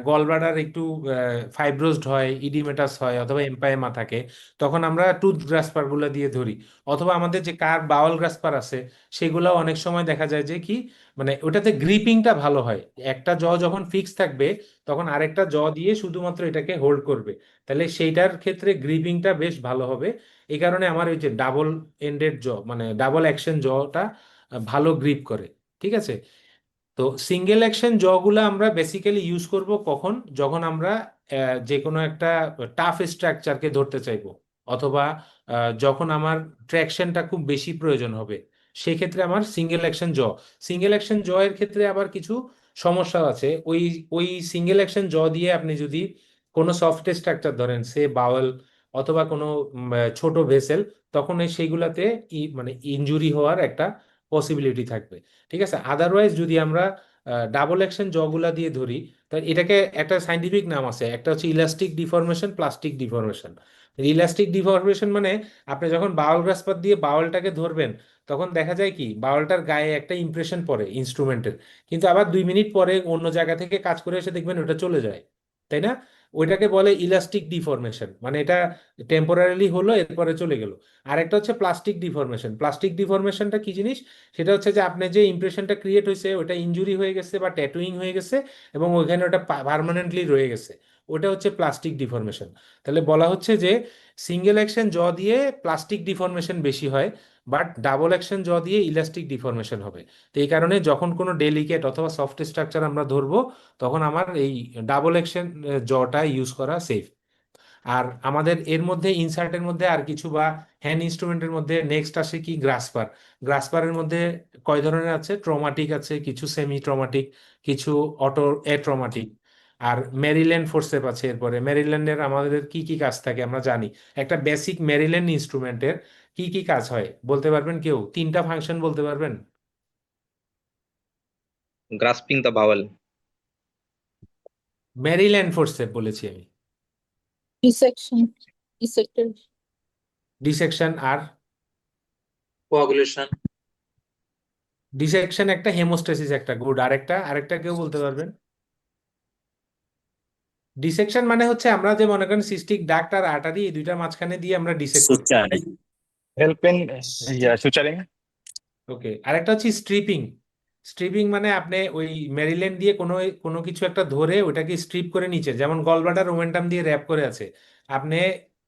S1: গল ব্লাডার একটু ফাইব্রোসড হয়, ইডিমেটাস হয় অথবা এম্পাইমা থাকে, তখন আমরা টুথ গ্রাসপার গুলো দিয়ে ধরি। অথবা আমাদের যে কার বাউল গ্রাসপার আছে, সেগুলো অনেক সময় দেখা যায় যে কি মানে ওটাতে গ্রিপিংটা ভালো হয়। একটা জ যখন ফিক্স থাকবে, তখন আরেকটা জ দিয়ে শুধুমাত্র এটাকে হোল্ড করবে, তাহলে সেইটার ক্ষেত্রে গ্রিপিংটা বেশ ভালো হবে। এই কারণে আমার ওই যে ডাবল এন্ডেড জ মানে ডাবল অ্যাকশন জটা ভালো গ্রিপ করে। ঠিক আছে, তো সিঙ্গেল অ্যাকশন জগুলা আমরা বেসিক্যালি ইউজ করব কখন? যখন আমরা যে কোনো একটা টাফ স্ট্রাকচারকে ধরতে চাইবো, অথবা যখন আমার ট্র্যাকশনটা খুব বেশি প্রয়োজন হবে, সেক্ষেত্রে আমার সিঙ্গেল অ্যাকশন জ। সিঙ্গেল অ্যাকশন জ এর ক্ষেত্রে আবার কিছু সমস্যা আছে। ওই ওই সিঙ্গেল অ্যাকশন জ দিয়ে আপনি যদি কোনো সফট স্ট্রাকচার ধরেন, সে বাওয়েল অথবা কোনো ছোট ভেসেল, তখন সেইগুলাতে মানে ইনজুরি হওয়ার একটা পসিবিলিটি থাকবে। ঠিক আছে, আদারওয়াইজ যদি আমরা ডাবল অ্যাকশন জগুলা দিয়ে ধরি, তাহলে এটাকে একটা সাইন্টিফিক নাম আছে, একটা হচ্ছে elastic deformation, plastic deformation. Elastic deformation মানে আপনি যখন বাউল গ্রাসপার দিয়ে বাউলটাকে ধরবেন, তখন দেখা যায় কি বাউলটার গায়ে একটা ইমপ্রেশন পড়ে ইনস্ট্রুমেন্টের, কিন্তু আবার 2 মিনিট পরে অন্য জায়গা থেকে কাজ করে এসে দেখবেন ওটা চলে যায়, তাই না? ওইটাকে বলে ইলাস্টিক ডিফরমেশন, মানে এটা টেম্পোরারিলি হলো এরপরে চলে গেল। আর একটা হচ্ছে প্লাস্টিক ডিফরমেশন। প্লাস্টিক ডিফরমেশনটা কি জিনিস? সেটা হচ্ছে যে আপনি যে ইমপ্রেশনটা ক্রিয়েট হয়েছে ওটা ইনজুরি হয়ে গেছে বা ট্যাটুইং হয়ে গেছে, এবং ওইখানে ওটা পার্মানেন্টলি রয়ে গেছে, ওটা হচ্ছে প্লাস্টিক ডিফরমেশন। তাহলে বলা হচ্ছে যে সিঙ্গেল অ্যাকশন জ দিয়ে প্লাস্টিক ডিফরমেশন বেশি হয়, বাট ডাবল অ্যাকশন জ দিয়ে ইলাস্টিক ডিফরমেশন হবে। তো এই কারণে যখন কোনো ডেলিকেট অথবা সফট স্ট্রাকচার আমরা ধরবো, তখন আমার এই ডাবল অ্যাকশন জটা ইউজ করা সেফ। আর আমাদের এর মধ্যে ইনসার্টের মধ্যে আর কিছু বা হ্যান্ড ইনস্ট্রুমেন্টের মধ্যে নেক্সট আসে কি গ্রাসপার। গ্রাসপারের মধ্যে কয় ধরনের আছে? ট্রমাটিক আছে, কিছু সেমি ট্রমাটিক, কিছু অটো ট্রমাটিক, আর মেরিল্যান্ড ফোর্সেপ আছে। এরপরে মেরিল্যান্ডের আমাদের কি কি কাজ থাকে আমরা জানি। একটা বেসিক মেরিল্যান্ড ইনস্ট্রুমেন্টের কি কি কাজ হয় বলতে পারবেন কেউ? 3টা ফাংশন বলতে পারবেন?
S14: গ্রাস্পিং দ্য ভাওয়েল।
S1: মেরিল্যান্ড ফোর্সেপ বলেছি আমি।
S4: ডিসেকশন, ডিসেক্টর,
S1: ডিসেকশন আর
S3: কোয়াগুলেশন।
S1: ডিসেকশন একটা, হেমোস্টেসিস একটা। গুড। আরেকটা কেউ বলতে পারবেন? ডিসেকশন মানে হচ্ছে আমরা যে মনে করেন সিস্টিক ডাক্ট আর আর্টারি এই দুইটার মাঝখানে দিয়ে আমরা ডিসেক্ট করি।
S12: Help in suturing.
S1: ওকে। আরেকটা হচ্ছে স্ট্রিপিং। স্ট্রিপিং মানে আপনি ওই মেরিল্যান্ড দিয়ে কোনো কোনো কিছু একটা ধরে ওটাকে স্ট্রিপ করে নিচে, যেমন গলব্লাডার ওমেন্টাম দিয়ে র্যাপ করে আছে, আপনি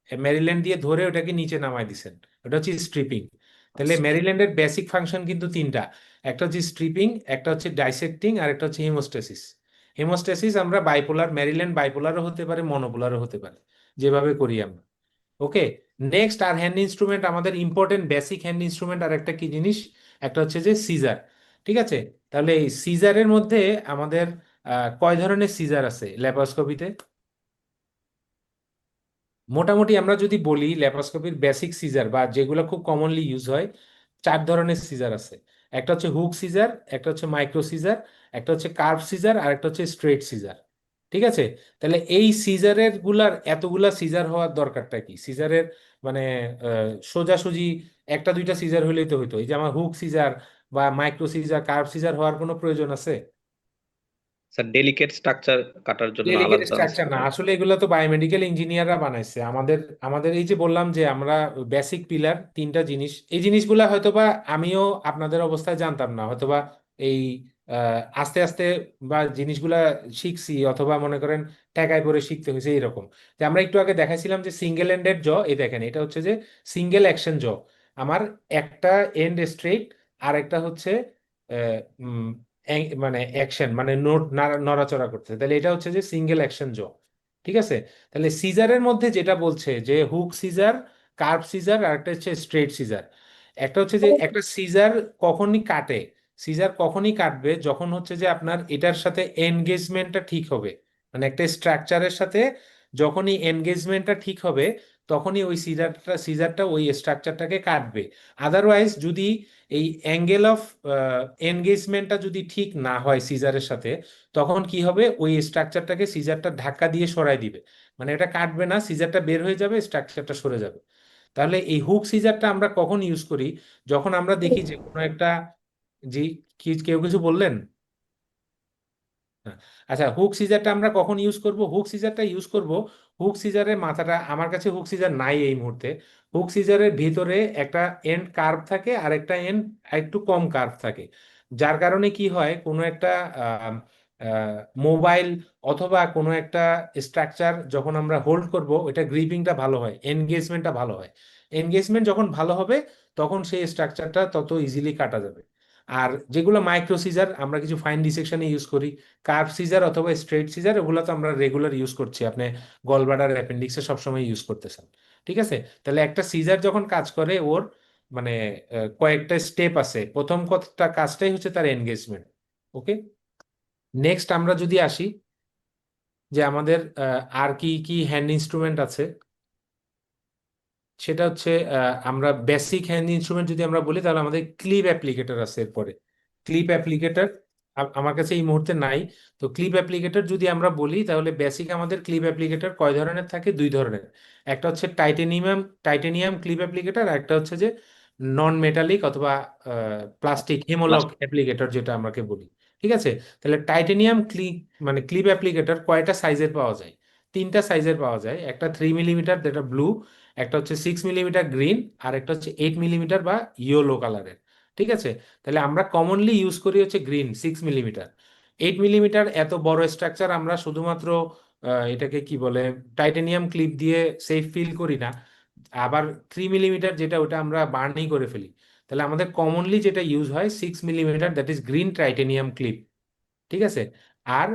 S1: মেরিল্যান্ড দিয়ে ধরে ওটাকে নিচে নামাই দিছেন, ওটা হচ্ছে স্ট্রিপিং। তাহলে মেরিল্যান্ডের বেসিক ফাংশন কিন্তু 3টা। একটা হচ্ছে স্ট্রিপিং, একটা হচ্ছে ডাইসেক্টিং, আর একটা হচ্ছে হিমোস্টেসিস। হিমোস্টেসিস আমরা বাইপোলার, মেরিল্যান্ড বাইপোলারও হতে পারে, মনোপোলারও হতে পারে, যেভাবে করি আমরা। ওকে। নেক্সট আর হ্যান্ড ইনস্ট্রুমেন্ট, আমাদের important basic hand instrument are একটা কি জিনিস, একটা হচ্ছে যে সিজার। ঠিক আছে। তাহলে এই সিজারের মধ্যে আমাদের কয় ধরনের সিজার আছে ল্যাপারোস্কোপিতে? মোটামুটি আমরা যদি বলি ল্যাপারোস্কোপির বেসিক সিজার বা যেগুলো খুব কমনলি ইউজ হয়, 4 ধরনের সিজার আছে। একটা হচ্ছে হুক সিজার, একটা হচ্ছে মাইক্রো সিজার, একটা হচ্ছে কার্ভ সিজার, আর একটা হচ্ছে স্ট্রেট সিজার। ঠিক আছে। তাহলে এই সিজারের গুলার এতগুলা সিজার হওয়ার দরকারটা কি? সিজারের মানে সোজাসুজি একটা দুইটা সিজার হইলেই তো হইতো। এই যে আমার হুক সিজার বা মাইক্রো সিজার, কার্ভ সিজার হওয়ার কোনো প্রয়োজন আছে?
S14: স্যার ডেলিকেট স্ট্রাকচার কাটার জন্য
S1: ডেলিকেট
S14: আলাদা।
S1: স্ট্রাকচার না, আসলে এগুলো তো বায়োমেডিক্যাল ইঞ্জিনিয়াররা বানাইছে। আমাদের আমাদের এই যে বললাম যে আমরা বেসিক পিলার 3টা জিনিস, এই জিনিসগুলা হয়তোবা আমিও আপনাদের অবস্থায় জানতাম না, হয়তোবা এই আস্তে আস্তে বা জিনিসগুলা শিখছি, অথবা মনে করেন ঠেকায় পড়ে শিখতে হয়েছে এরকম। যে আমরা একটু আগে দেখাইছিলাম যে সিঙ্গেল এন্ডেড জ, এই দেখেন এটা হচ্ছে যে সিঙ্গেল অ্যাকশন জ। আমার একটা এন্ড স্ট্রেট, আর একটা হচ্ছে মানে অ্যাকশন মানে নোট নড়াচড়া করতে, তাহলে এটা হচ্ছে যে সিঙ্গেল অ্যাকশন জ। ঠিক আছে। তাহলে সিজারের মধ্যে যেটা বলছে যে হুক সিজার, কার্ভ সিজার, আর একটা হচ্ছে স্ট্রেট সিজার। একটা হচ্ছে যে একটা সিজার কখনই কাটে, সিজার কখনই কাটবে যখন হচ্ছে যে আপনার এটার সাথে এনগেজমেন্টটা ঠিক হবে। মানে একটা স্ট্রাকচারের সাথে যখনই এনগেজমেন্টটা ঠিক হবে তখনই ওই সিজারটা ওই স্ট্রাকচারটাকে কাটবে। আদারওয়াইজ যদি এই অ্যাঙ্গেল অফ এনগেজমেন্টটা যদি ঠিক না হয় সিজারের সাথে, তখন কি হবে? ওই স্ট্রাকচারটাকে সিজারটা ধাক্কা দিয়ে সরাই দিবে, মানে এটা কাটবে না, সিজারটা বের হয়ে যাবে, স্ট্রাকচারটা সরে যাবে। তাহলে এই হুক সিজারটা আমরা কখন ইউজ করি? যখন আমরা দেখি যে কোনো একটা, জি, কি কেউ কিছু বললেন? হ্যাঁ। আচ্ছা, হুক সিজারটা আমরা কখন ইউজ করব? হুক সিজারটা ইউজ করব, হুক সিজারের মাথাটা, আমার কাছে হুক সিজার নাই এই মুহূর্তে। হুক সিজারের ভিতরে একটা এন্ড কার্ভ থাকে আর একটা এন্ড একটু কম কার্ভ থাকে, যার কারণে কি হয়, কোনো একটা মোবাইল অথবা কোনো একটা স্ট্রাকচার যখন আমরা হোল্ড করব, এটা গ্রিপিংটা ভালো হয়, এনগেজমেন্টটা ভালো হয়। এনগেজমেন্ট যখন ভালো হবে তখন সেই স্ট্রাকচারটা তত ইজিলি কাটা যাবে। আর যেগুলো মাইক্রো সিজার আমরা কিছু ফাইন ডিসেকশনে ইউজ করি, কার্ভ সিজার অথবা স্ট্রেট সিজার, ওগুলো তো আমরা রেগুলার ইউজ করছি, আপনি গলব্লাডার অ্যাপেন্ডিক্সে সবসময় ইউজ করতেছেন। ঠিক আছে। তাহলে একটা সিজার যখন কাজ করে ওর মানে কয়েকটা স্টেপ আছে, প্রথম কথা কাজটাই হচ্ছে তার এনগেজমেন্ট। ওকে। নেক্সট আমরা যদি আসি যে আমাদের আর কি কি হ্যান্ড ইনস্ট্রুমেন্ট আছে, সেটা হচ্ছে আমরা বেসিক হ্যান্ড ইনস্ট্রুমেন্ট যদি আমরা বলি তাহলে আমাদের ক্লিপ অ্যাপ্লিকেটর আছে। এরপরে ক্লিপ অ্যাপ্লিকেটর আমার কাছে এই মুহূর্তে নাই। তো ক্লিপ অ্যাপ্লিকেটর যদি আমরা বলি তাহলে বেসিক আমাদের ক্লিপ অ্যাপ্লিকেটর কয় ধরনের থাকে? 2 ধরনের। একটা হচ্ছে টাইটেনিয়াম ক্লিপ অ্যাপ্লিকেটর, আর একটা হচ্ছে যে নন মেটালিক অথবা প্লাস্টিক হেমোলক অ্যাপ্লিকেটর যেটা আমাকে বলি। ঠিক আছে। তাহলে টাইটেনিয়াম মানে ক্লিপ অ্যাপ্লিকেটর কয়টা সাইজের পাওয়া যায়? 3টা সাইজের পাওয়া যায়। একটা 3 মিলিমিটার যেটা ব্লু, একটা হচ্ছে 6 মিলিমিটার গ্রিন, আর একটা হচ্ছে 8 মিলিমিটার বা ইয়েলো কালারের। ঠিক আছে। তাহলে আমরা কমনলি ইউজ করি হচ্ছে গ্রিন 6 মিলিমিটার। 8 মিলিমিটার এত বড় স্ট্রাকচার আমরা শুধুমাত্র এটাকে কি বলে টাইটেনিয়াম ক্লিপ দিয়ে সেফ ফিল করি না। আবার 3 মিলিমিটার যেটা, ওটা আমরা বার্নই করে ফেলি। তাহলে আমাদের কমনলি যেটা ইউজ হয় 6 millimetre, that is green titanium clip. ঠিক আছে। আর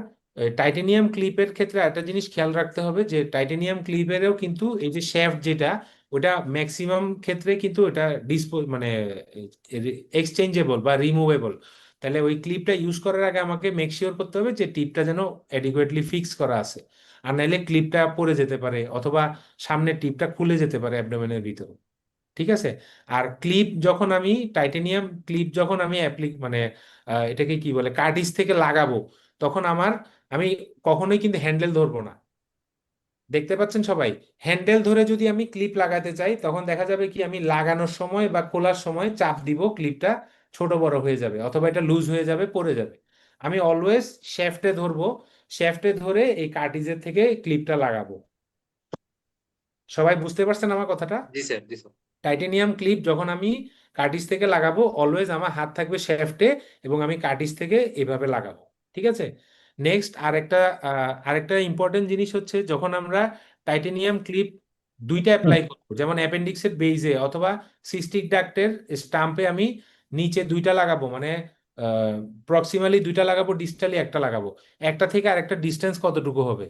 S1: টাইটেনিয়াম ক্লিপের ক্ষেত্রে একটা জিনিস খেয়াল রাখতে হবে যে টাইটেনিয়াম ক্লিপেরও কিন্তু এই যে শ্যাফট যেটা ওটা ম্যাক্সিমাম ক্ষেত্রে কিন্তু এটা মানে এক্সচেঞ্জেবল বা রিমুভেবল। তাহলে ওই ক্লিপটা ইউজ করার আগে আমাকে মেক শিওর করতে হবে যে টিপটা যেন অ্যাডিকুয়েটলি ফিক্স করা আছে, আর নাইলে ক্লিপটা পড়ে যেতে পারে অথবা সামনের টিপটা খুলে যেতে পারে অ্যাবডোমেনের ভিতরে। ঠিক আছে। আর ক্লিপ যখন আমি টাইটেনিয়াম ক্লিপ যখন আমি মানে এটাকে কি বলে কার্টিজ থেকে লাগাবো, তখন আমি কখনোই কিন্তু হ্যান্ডেল ধরবো না। দেখতে পাচ্ছেন সবাই, হ্যান্ডেল ধরে যদি আমি ক্লিপ লাগাতে চাই তখন দেখা যাবে কি আমি লাগানোর সময় বা খোলার সময় চাপ দিব, ক্লিপটা ছোট বড় হয়ে যাবে অথবা এটা লুজ হয়ে যাবে, পড়ে যাবে। আমি অলওয়েজ শ্যাফটে ধরবো, শ্যাফটে ধরে এই কার্টিজের থেকে ক্লিপটা লাগাবো। সবাই বুঝতে পারছেন আমার কথাটা?
S3: জি স্যার, জি স্যার।
S1: টাইটেনিয়াম ক্লিপ যখন আমি কার্টিজ থেকে লাগাবো অলওয়েজ আমার হাত থাকবে শ্যাফটে এবং আমি কার্টিজ থেকে এভাবে লাগাবো। ঠিক আছে। নেক্সট আরেকটা ইম্পর্টেন্ট জিনিস হচ্ছে যখন আমরা টাইটেনিয়াম ক্লিপ দুইটা অ্যাপ্লাই করবো, যেমন অ্যাপেন্ডিক্সের বেইজে অথবা সিস্টিক ডাক্টের স্টাম্পে আমি নিচে দুইটা লাগাবো, মানে প্রক্সিমালি দুইটা লাগাবো, ডিস্টালি একটা লাগাবো। একটা থেকে আরেকটা ডিস্টেন্স কতটুকু হবে?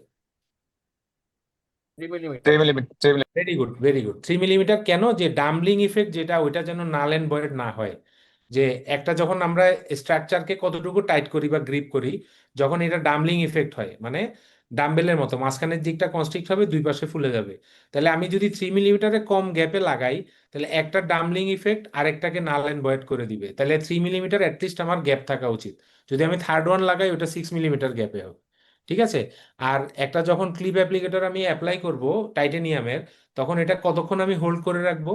S12: 3 millimetre.
S1: Very good, very good. 3 millimetre. কেন? যে ডাম্বলিং ইফেক্ট যেটা ওইটা যেন নাল এন্ড ভয়েড না হয়। যে একটা যখন আমরা স্ট্রাকচারকে কতটুকু টাইট করি বা গ্রিপ করি, যখন এটা ডাম্বলিং ইফেক্ট হয় মানে ডাম্বেলের মতো মাঝখানের দিকটা কনস্ট্রিক্ট হবে, দুই পাশে ফুলে যাবে। তাহলে আমি যদি 3 মিলিমিটারে কম গ্যাপে লাগাই তাহলে একটা ডাম্বলিং ইফেক্ট আরেকটাকে নাল এন্ড ভয়েড করে দিবে। তাহলে 3 মিলিমিটার অ্যাটলিস্ট আমার গ্যাপ থাকা উচিত। যদি আমি থার্ড ওয়ান লাগাই ওটা 6 মিলিমিটার গ্যাপে হবে। ঠিক আছে। আর একটা যখন ক্লিপ অ্যাপ্লিকেটর আমি অ্যাপ্লাই করব টাইটেনিয়ামের, তখন এটা কতক্ষণ আমি হোল্ড করে রাখবো?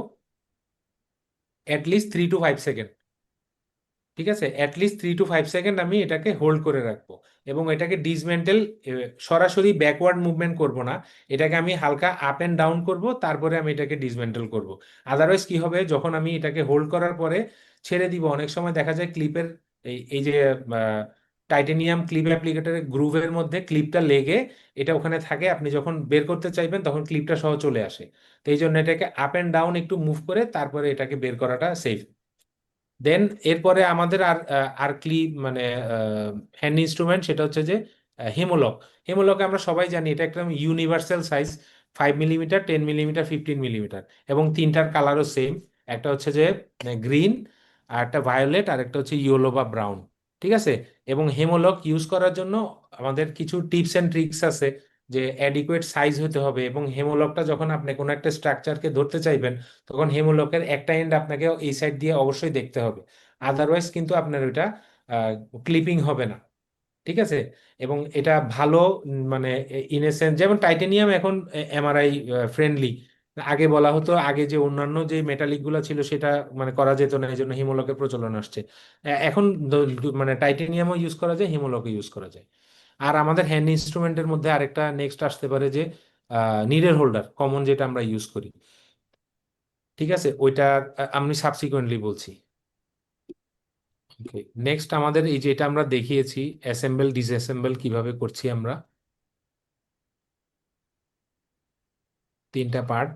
S1: At least 3 to 5 second. ঠিক আছে, অ্যাটলিস্ট 3 to 5 সেকেন্ড আমি এটাকে হোল্ড করে রাখবো এবং এটাকে ডিসমেন্টেল, সরাসরি ব্যাকওয়ার্ড মুভমেন্ট করব না, এটাকে আমি হালকা আপ এন্ড ডাউন করব, তারপরে আমি এটাকে ডিসমেন্টেল করব। আদারওয়াইজ কি হবে, যখন আমি এটাকে হোল্ড করার পরে ছেড়ে দিব, অনেক সময় দেখা যায় ক্লিপের এই যে টাইটেনিয়াম ক্লিপ অ্যাপ্লিকেটরের গ্রুভের মধ্যে ক্লিপটা লেগে এটা ওখানে থাকে, আপনি যখন বের করতে চাইবেন তখন ক্লিপটা সহ চলে আসে। তো এই জন্য এটাকে আপ এন্ড ডাউন একটু মুভ করে তারপরে এটাকে বের করাটা সেফ। দেন এরপরে আমাদের আর ক্লিপ মানে হ্যান্ড ইনস্ট্রুমেন্ট, সেটা হচ্ছে যে হেমোলক। হেমোলকে আমরা সবাই জানি এটা একটা universal size, 5 millimetre, 10 millimetre, 15 millimetre, এবং তিনটার কালারও সেম। একটা হচ্ছে যে গ্রিন, আর একটা ভায়োলেট, আর একটা হচ্ছে ইয়েলো বা ব্রাউন। ঠিক আছে। এবং হেমোলক ইউজ করার জন্য আমাদের কিছু টিপস এন্ড ট্রিক্স আছে, যে অ্যাডিকুয়েট সাইজ হতে হবে, এবং হেমোলকটা যখন আপনি কোনো একটা স্ট্রাকচারকে ধরতে চাইবেন তখন হেমোলকের একটা এন্ড আপনাকে এই সাইড দিয়ে অবশ্যই দেখতে হবে, আদারওয়াইজ কিন্তু আপনার ওইটা ক্লিপিং হবে না। ঠিক আছে। এবং এটা ভালো মানে ইনেসেন্স, যেমন টাইটেনিয়াম এখন এমআরআই ফ্রেন্ডলি। আগে বলা হতো, আগে যে অন্যান্য যে মেটালিক গুলো ছিল সেটা মানে করা যেত না, এই জন্য হিমোলকের প্রচলন আসছে। এখন মানে টাইটেনিয়ামও ইউজ করা যায়, হিমোলকও ইউজ করা যায়। আর আমাদের হ্যান্ড ইনস্ট্রুমেন্টের মধ্যে আরেকটা নেক্সট আসতে পারে যে নিডেল হোল্ডার, কমন যেটা আমরা ইউজ করি। ঠিক আছে, ওইটা আমি সাবসিকুয়েন্টলি বলছি। ওকে, নেক্সট আমাদের এই যেটা আমরা দেখিয়েছি অ্যাসেম্বল ডিসঅ্যাসেম্বল কিভাবে করছি আমরা, তিনটা পার্ট।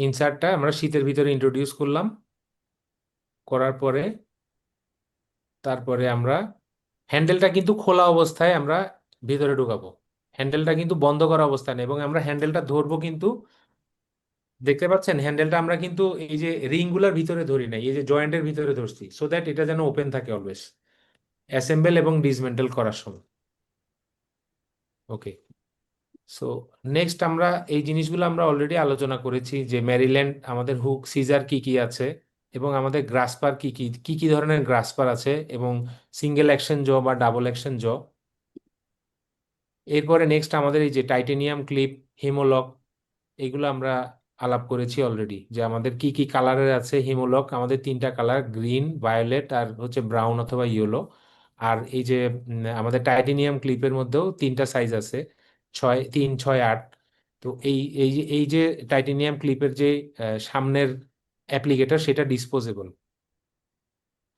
S1: ইনসার্টটা আমরা শীতের ভিতরে ইন্ট্রোডিউস করলাম, করার পরে তারপরে আমরা হ্যান্ডেলটা কিন্তু খোলা অবস্থায় আমরা ভিতরে ঢুকাবো, হ্যান্ডেলটা কিন্তু বন্ধ করা অবস্থায় নেই, এবং আমরা হ্যান্ডেলটা ধরবো কিন্তু, দেখতে পাচ্ছেন হ্যান্ডেলটা আমরা কিন্তু এই যে রিং গুলার ভিতরে ধরি নাই, এই যে জয়েন্টের ভিতরে ধরছি, সো দ্যাট এটা যেন ওপেন থাকে অলওয়েজ অ্যাসেম্বল এবং ডিসমেন্টেল করার সময়। ওকে, সো নেক্সট আমরা এই জিনিসগুলো আমরা অলরেডি আলোচনা করেছি, যে ম্যারিল্যান্ড আমাদের হুক সিজার কি কি আছে, এবং আমাদের গ্রাসপার কি কি ধরনের গ্রাসপার আছে, এবং সিঙ্গেল অ্যাকশন জ বা ডাবল অ্যাকশন জ। এরপরে নেক্সট আমাদের এই যে টাইটেনিয়াম ক্লিপ, হিমোলক, এগুলো আমরা আলাপ করেছি অলরেডি, যে আমাদের কি কি কালারের আছে হিমোলক, আমাদের তিনটা কালার, গ্রিন, ভায়োলেট, আর হচ্ছে ব্রাউন অথবা ইয়েলো। আর এই যে আমাদের টাইটেনিয়াম ক্লিপের মধ্যেও তিনটা সাইজ আছে, 6, 3, 6, 8। তো এই যে টাইটেনিয়াম ক্লিপের যে সামনের অ্যাপ্লিকেটর সেটা ডিসপোজেবল।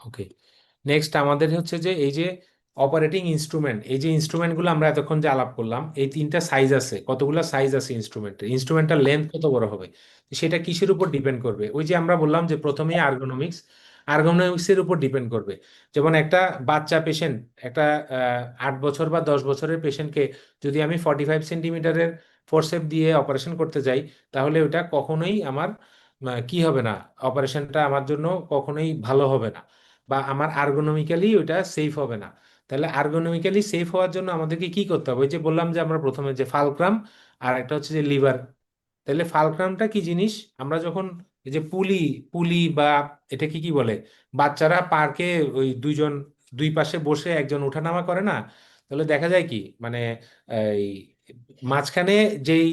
S1: ওকে, নেক্সট আমাদের হচ্ছে যে এই যে অপারেটিং ইনস্ট্রুমেন্ট, এই যে ইনস্ট্রুমেন্টগুলো আমরা এতক্ষণ যে আলাপ করলাম, এই 3টা সাইজ আছে, কতগুলো সাইজ আছে ইনস্ট্রুমেন্টের লেন্থ কত বড় হবে, সেটা কিসের উপর ডিপেন্ড করবে? ওই যে আমরা বললাম যে প্রথমেই আর্গোনমিক্সের উপর ডিপেন্ড করবে। যেমন একটা বাচ্চা পেশেন্ট, একটা 8 বছর বা 10 বছরের পেশেন্টকে যদি আমি 45 সেন্টিমিটারের ফোরসেপ দিয়ে অপারেশন করতে যাই, তাহলে ওটা কখনোই আমার কি হবে না, অপারেশনটা আমার জন্য কখনোই ভালো হবে না, বা আমার আর্গোনমিক্যালি ওটা সেফ হবে না। তাহলে আর্গোনমিক্যালি সেফ হওয়ার জন্য আমাদেরকে কি করতে হবে? ওই যে বললাম যে আমরা প্রথমে যে ফালক্রাম আর একটা হচ্ছে যে লিভার। তাহলে ফালক্রামটা কি জিনিস? আমরা যখন এই যে পুলি পুলি বা এটাকে কি বলে, বাচ্চারা পার্কে ওই দুই পাশে বসে একজন ওঠানামা করে না, তাহলে দেখা যায় কি মানে এই মাঝখানে যেই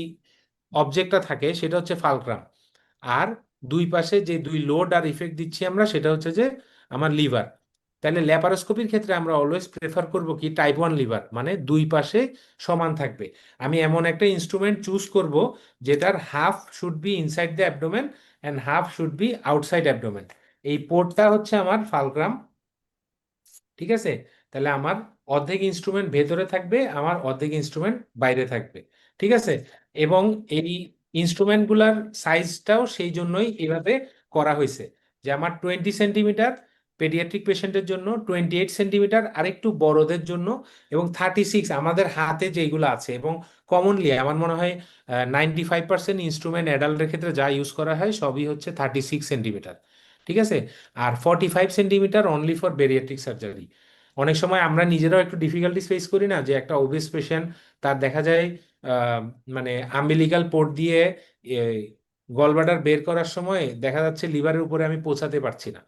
S1: অবজেক্টটা থাকে সেটা হচ্ছে ফালক্রাম, আর দুই পাশে যে দুই লোড আর ইফেক্ট দিচ্ছি আমরা সেটা হচ্ছে যে আমার লিভার। তাহলে ল্যাপারোস্কোপির ক্ষেত্রে আমরা অলওয়েজ প্রেফার করব কি টাইপ 1 লিভার, মানে দুই পাশে সমান থাকবে। আমি এমন একটা ইনস্ট্রুমেন্ট চুজ করব যেটার half should be inside the abdomen and half should be outside abdomen. এই পোর্টটা হচ্ছে আমার ফালক্রাম, ঠিক আছে? তাহলে আমার অর্ধেক ইনস্ট্রুমেন্ট ভেতরে থাকবে, আমার অর্ধেক ইনস্ট্রুমেন্ট বাইরে থাকবে, ঠিক আছে? এবং এই ইনস্ট্রুমেন্টগুলোর সাইজটাও সেই জন্যই এভাবে করা হয়েছে যে আমার 20 সেন্টিমিটার পেডিয়াট্রিক পেশেন্টের জন্য, 28 সেন্টিমিটার আরেকটু বড়দের জন্য, এবং 36 আমাদের হাতে যেগুলো আছে। এবং কমনলি আমার মনে হয় 95% ইনস্ট্রুমেন্ট অ্যাডাল্টের ক্ষেত্রে যা ইউজ করা হয় সবই হচ্ছে 36 সেন্টিমিটার, ঠিক আছে? আর 45 centimetre only for bariatric surgery. অনেক সময় আমরা নিজেরাও একটু ডিফিকাল্টিস ফেস করি না, যে একটা ওবেস পেশেন্ট, তার দেখা যায় মানে আম্বিলিকাল পোর্ট দিয়ে গলব্লাডার বের করার সময় দেখা যাচ্ছে লিভারের উপরে আমি পৌঁছাতে পারছি না।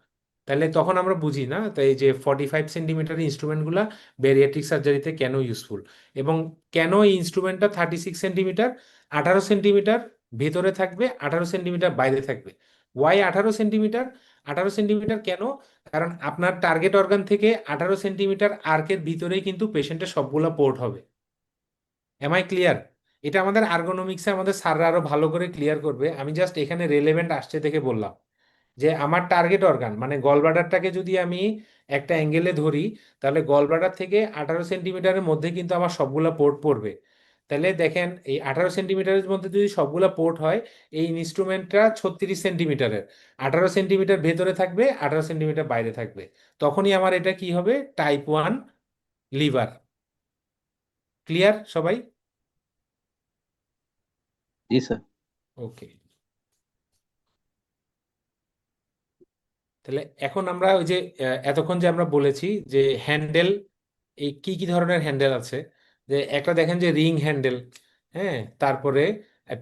S1: তাহলে তখন আমরা বুঝি না তাই যে 45 সেন্টিমিটার ইনস্ট্রুমেন্টগুলা বেরিয়াট্রিক সার্জারিতে কেন ইউজফুল, এবং কেন এই ইনস্ট্রুমেন্টটা 36 সেন্টিমিটার, 18 সেন্টিমিটার ভেতরে থাকবে, 18 সেন্টিমিটার বাইরে থাকবে। Y 18 centimetre? 18 সেন্টিমিটার কেন? কারণ আপনার টার্গেট অর্গান থেকে 18 সেন্টিমিটার আর্কের ভিতরেই কিন্তু পেশেন্টের সবগুলো পোর্ট হবে। Am I clear? এটা আমাদের আর্গোনমিক্সে আমাদের স্যাররা আরো ভালো করে ক্লিয়ার করবে, আমি জাস্ট এখানে রেলেভেন্ট আসছে দেখে বললাম যে আমার টার্গেট অর্গান মানে গলব্লাডারটাকে যদি আমি একটা অ্যাঙ্গেলে ধরি, তাহলে গলব্লাডার থেকে 18 সেন্টিমিটারের মধ্যে কিন্তু আমার সবগুলা পোর্ট পড়বে। তাহলে দেখেন এই 18 সেন্টিমিটারের মধ্যে যদি সবগুলা পোর্ট হয়, এই ইনস্ট্রুমেন্টটা 36 সেন্টিমিটারের, 18 সেন্টিমিটার ভেতরে থাকবে, 18 সেন্টিমিটার বাইরে থাকবে। তখনই আমার এটা কি হবে? Type 1 liver. ক্লিয়ার সবাই?
S2: জি স্যার।
S1: ওকে, তাহলে এখন আমরা ওই যে এতক্ষণ যে আমরা বলেছি যে হ্যান্ডেল, এই কি কি ধরনের হ্যান্ডেল আছে, যে একটা দেখেন যে রিং হ্যান্ডেল, হ্যাঁ, তারপরে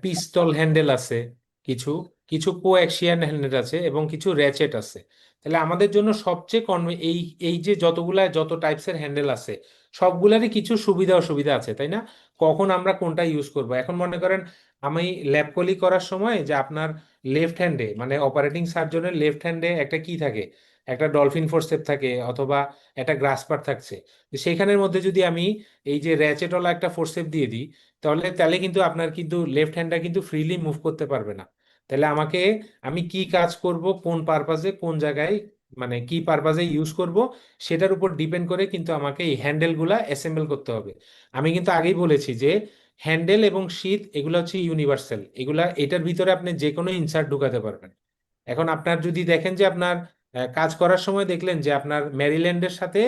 S1: পিস্তল হ্যান্ডেল আছে, কিছু কিছু কোঅ্যাক্সিয়াল হ্যান্ডেল আছে, এবং কিছু র্যাচেট আছে। তাহলে আমাদের জন্য সবচেয়ে এই এই যে যত টাইপসের হ্যান্ডেল আছে, সবগুলারই কিছু সুবিধা অসুবিধা আছে, তাই না? কখন আমরা কোনটা ইউজ করব? এখন মনে করেন আমি ল্যাব কলি করার সময় যে আপনার লেফট হ্যান্ডে মানে অপারেটিং সার্জনের লেফট হ্যান্ডে একটা কি থাকে, একটা ডলফিন ফোরসেপ থাকে অথবা একটা গ্রাসপার থাকছে। তো সেইখানের মধ্যে যদি আমি এই যে র্যাচেটওয়ালা একটা ফোরসেপ দিয়ে দিই, তাহলে কিন্তু আপনার কিন্তু লেফট হ্যান্ডটা কিন্তু ফ্রিলি মুভ করতে পারবে না। তাহলে আমি কি কাজ করব, কোন পারপাজে, কোন জায়গায়, মানে কি পারপাজে ইউজ করব, সেটার উপর ডিপেন্ড করে কিন্তু আমাকে এই হ্যান্ডেলগুলা অ্যাসেম্বল করতে হবে। আমি কিন্তু আগেই বলেছি যে হ্যান্ডেল এবং শীট এগুলো হচ্ছে ইউনিভার্সাল, এটার ভিতরে আপনি যে কোনো ইনসার্ট ঢুকাতে পারবেন। এখন আপনার যদি দেখেন যে আপনার কাজ করার সময় দেখলেন যে আপনার ম্যারিল্যান্ডের সাথে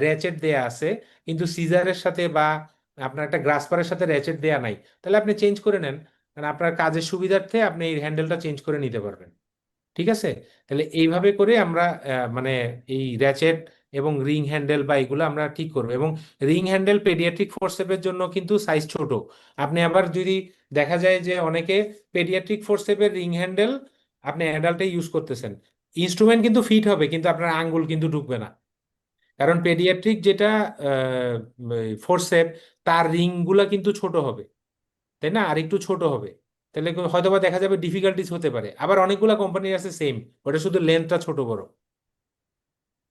S1: র্যাচেট দেয়া আছে, কিন্তু সিজারের সাথে বা আপনার একটা গ্রাসপারের সাথে র্যাচেট দেয়া নাই, তাহলে আপনি চেঞ্জ করে নেন, কারণ আপনার কাজের সুবিধার্থে আপনি এই হ্যান্ডেলটা চেঞ্জ করে নিতে পারবেন, ঠিক আছে? তাহলে এইভাবে করে আমরা মানে এই র্যাচেট এবং রিং হ্যান্ডেল বা এগুলো আমরা ঠিক করবো। এবং রিং হ্যান্ডেল পেডিয়াট্রিক ফোরসেপের জন্য কিন্তু সাইজ ছোট। আপনি আবার যদি দেখা যায় যে অনেকে পেডিয়াট্রিক ফোরসেপের রিং হ্যান্ডেল আপনি অ্যাডাল্টে ইউজ করতেছেন, ইনস্ট্রুমেন্ট কিন্তু ফিট হবে কিন্তু আপনার আঙ্গুল কিন্তু ঢুকবে না, কারণ পেডিয়াট্রিক যেটা ফোরসেপ তার রিং গুলা কিন্তু ছোট হবে, তাই না? আর একটু ছোট হবে, তাহলে হয়তোবা দেখা যাবে ডিফিকাল্টিস হতে পারে। আবার অনেকগুলা কোম্পানি আছে সেম, ওটা শুধু লেন্থটা ছোট বড়।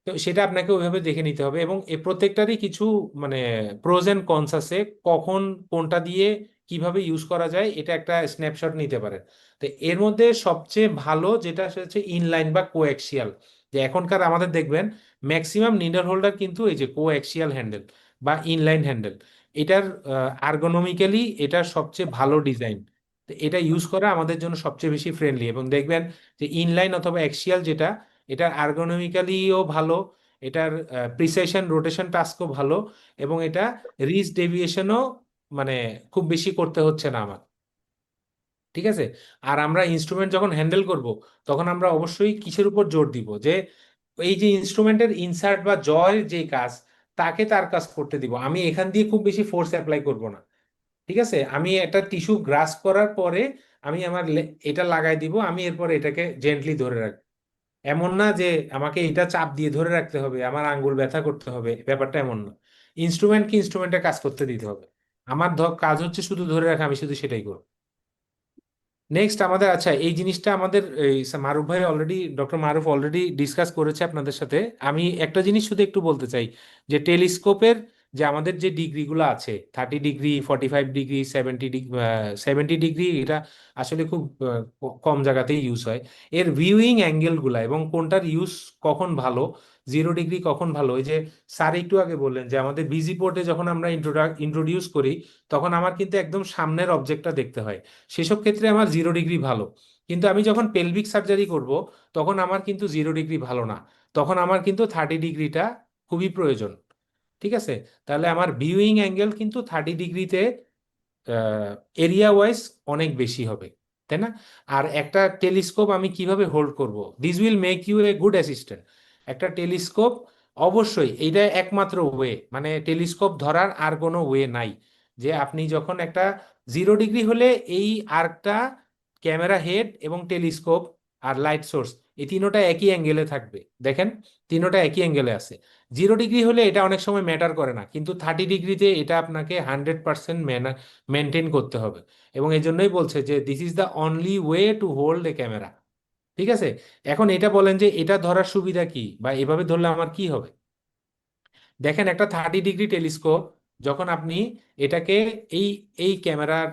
S1: তো সেটা আপনাকে ওইভাবে দেখে নিতে হবে, এবং এই প্রত্যেকটারই কিছু মানে প্রোজ এন্ড কনস আছে, কখন কোনটা দিয়ে কিভাবে ইউজ করা যায় এটা একটা স্ন্যাপশট নিতে পারেন। তো এর মধ্যে সবচেয়ে ভালো যেটা সেটা হচ্ছে ইনলাইন বা কোঅ্যাক্সিয়াল। যে এখনকার আমাদের দেখবেন ম্যাক্সিমাম নিডল হোল্ডার কিন্তু এই যে কোঅ্যাক্সিয়াল হ্যান্ডেল বা ইনলাইন হ্যান্ডেল, এটার আর্গোনমিক্যালি এটার সবচেয়ে ভালো ডিজাইন। এটা ইউজ করা আমাদের জন্য সবচেয়ে বেশি ফ্রেন্ডলি, এবং দেখবেন যে ইনলাইন অথবা অ্যাক্সিয়াল যেটা, এটার আর্গোনমিক্যালিও ভালো, এটার প্রিসেশন রোটেশন টাস্কও ভালো, এবং এটা রিস্ক ডেভিয়েশনও মানে খুব বেশি করতে হচ্ছে না আমার। ঠিক আছে। আর আমরা ইনস্ট্রুমেন্ট যখন হ্যান্ডেল করব, তখন আমরা অবশ্যই কিসের উপর জোর দিব, যে এই যে ইনস্ট্রুমেন্টের ইনসার্ট বা জয়ের যে কাজ, তাকে তার কাজ করতে দিব। আমি এখান দিয়ে খুব বেশি ফোর্স অ্যাপ্লাই করব না। ঠিক আছে, আমি একটা টিস্যু গ্রাস্প করার পরে আমি আমার এটা লাগাই দিব, আমি এরপর এটাকে জেন্টলি ধরে রাখবো। এমন না যে আমাকে এটা চাপ দিয়ে ধরে রাখতে হবে, আমার আঙ্গুল ব্যথা করতে হবে, ব্যাপারটা এমন না। ইনস্ট্রুমেন্টকে ইনস্ট্রুমেন্টের কাজ করতে দিতে হবে। আমার কাজ হচ্ছে শুধু ধরে রাখা, আমি শুধু সেটাই করব। নেক্সট আমাদের, আচ্ছা এই জিনিসটা আমাদের এই মারুফ ভাই already, doctor Maruf already discuss করেছে আপনাদের সাথে। আমি একটা জিনিস শুধু একটু বলতে চাই, যে টেলিস্কোপের যে আমাদের যে ডিগ্রিগুলো আছে, 30 ডিগ্রি, 45 ডিগ্রি, 70 ডিগ্রি, এটা আসলে খুব কম জায়গাতেই ইউজ হয়। এর ভিউইং অ্যাঙ্গেলগুলা এবং কোনটার ইউজ কখন ভালো, 0 ডিগ্রি কখন ভালো, ওই যে স্যার একটু আগে বললেন যে আমাদের বিজি পোর্টে যখন আমরা ইন্ট্রোডিউস করি, তখন আমার কিন্তু একদম সামনের অবজেক্টটা দেখতে হয়, সেসব ক্ষেত্রে আমার 0 ডিগ্রি ভালো। কিন্তু আমি যখন পেলভিক সার্জারি করব, তখন আমার কিন্তু 0 ডিগ্রি ভালো না, তখন আমার কিন্তু 30 ডিগ্রিটা খুবই প্রয়োজন। ঠিক আছে, তাহলে আমার ভিউইং অ্যাঙ্গেল কিন্তু 30 ডিগ্রিতে এরিয়া ওয়াইজ অনেক বেশি হবে, তাই না? আর একটা টেলিস্কোপ আমি কিভাবে হোল্ড করব, this will make you a good assistant. একটা টেলিস্কোপ অবশ্যই এইটা একমাত্র ওয়ে, মানে টেলিস্কোপ ধরার আর কোনো ওয়ে নাই, যে আপনি যখন একটা 0 ডিগ্রি হলে এই আর্কটা, ক্যামেরা হেড এবং টেলিস্কোপ আর লাইট সোর্স, এই তিনোটা একই অ্যাঙ্গেলে থাকবে। দেখেন, তিনোটা একই অ্যাঙ্গেলে আছে। 0 ডিগ্রি হলে এটা অনেক সময় ম্যাটার করে না, কিন্তু 30 ডিগ্রিতে এটা আপনাকে 100% মেনটেন করতে হবে। এবং এই জন্যই বলছে যে this is the only way to hold a camera. ঠিক আছে, এখন এটা বলেন যে এটা ধরার সুবিধা কি, বা এভাবে ধরলে আমার কি হবে। দেখেন, একটা 30 ডিগ্রি টেলিস্কোপ যখন আপনি এটাকে এই এই ক্যামেরার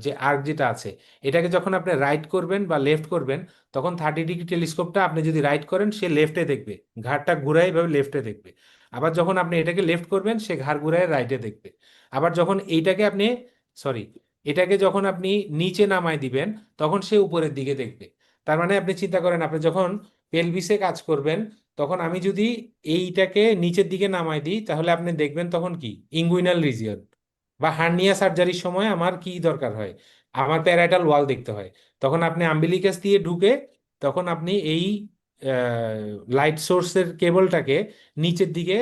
S1: যে আর্ক যেটা আছে, এটাকে যখন আপনি রাইট করবেন বা লেফট করবেন, তখন 30 ডিগ্রি টেলিস্কোপটা আপনি যদি রাইট করেন, সে লেফটে দেখবে, ঘাড়টা ঘুরায় এভাবে লেফটে দেখবে। আবার যখন আপনি এটাকে লেফট করবেন, সে ঘাড় ঘুরায় রাইটে দেখবে। আবার যখন এইটাকে আপনি, সরি, এটাকে যখন আপনি নিচে নামায় দিবেন, তখন সে উপরের দিকে দেখবে। তার মানে আপনি চিন্তা করেন, আপনি যখন পেলভিসে কাজ করবেন, তখন আমি যদি এইটাকে নিচের দিকে নামাই দিই, তাহলে আপনি দেখবেন তখন কি ইঙ্গুইনাল রিজিয়ন। বা হার্নিয়া সার্জারির সময় আমার কি দরকার হয়, আমার প্যারাইটাল ওয়াল দেখতে হয়, তখন আপনি আম্বিলিকাস দিয়ে ঢুকে, তখন আপনি এই লাইট সোর্সের কেবলটাকে নিচের দিকে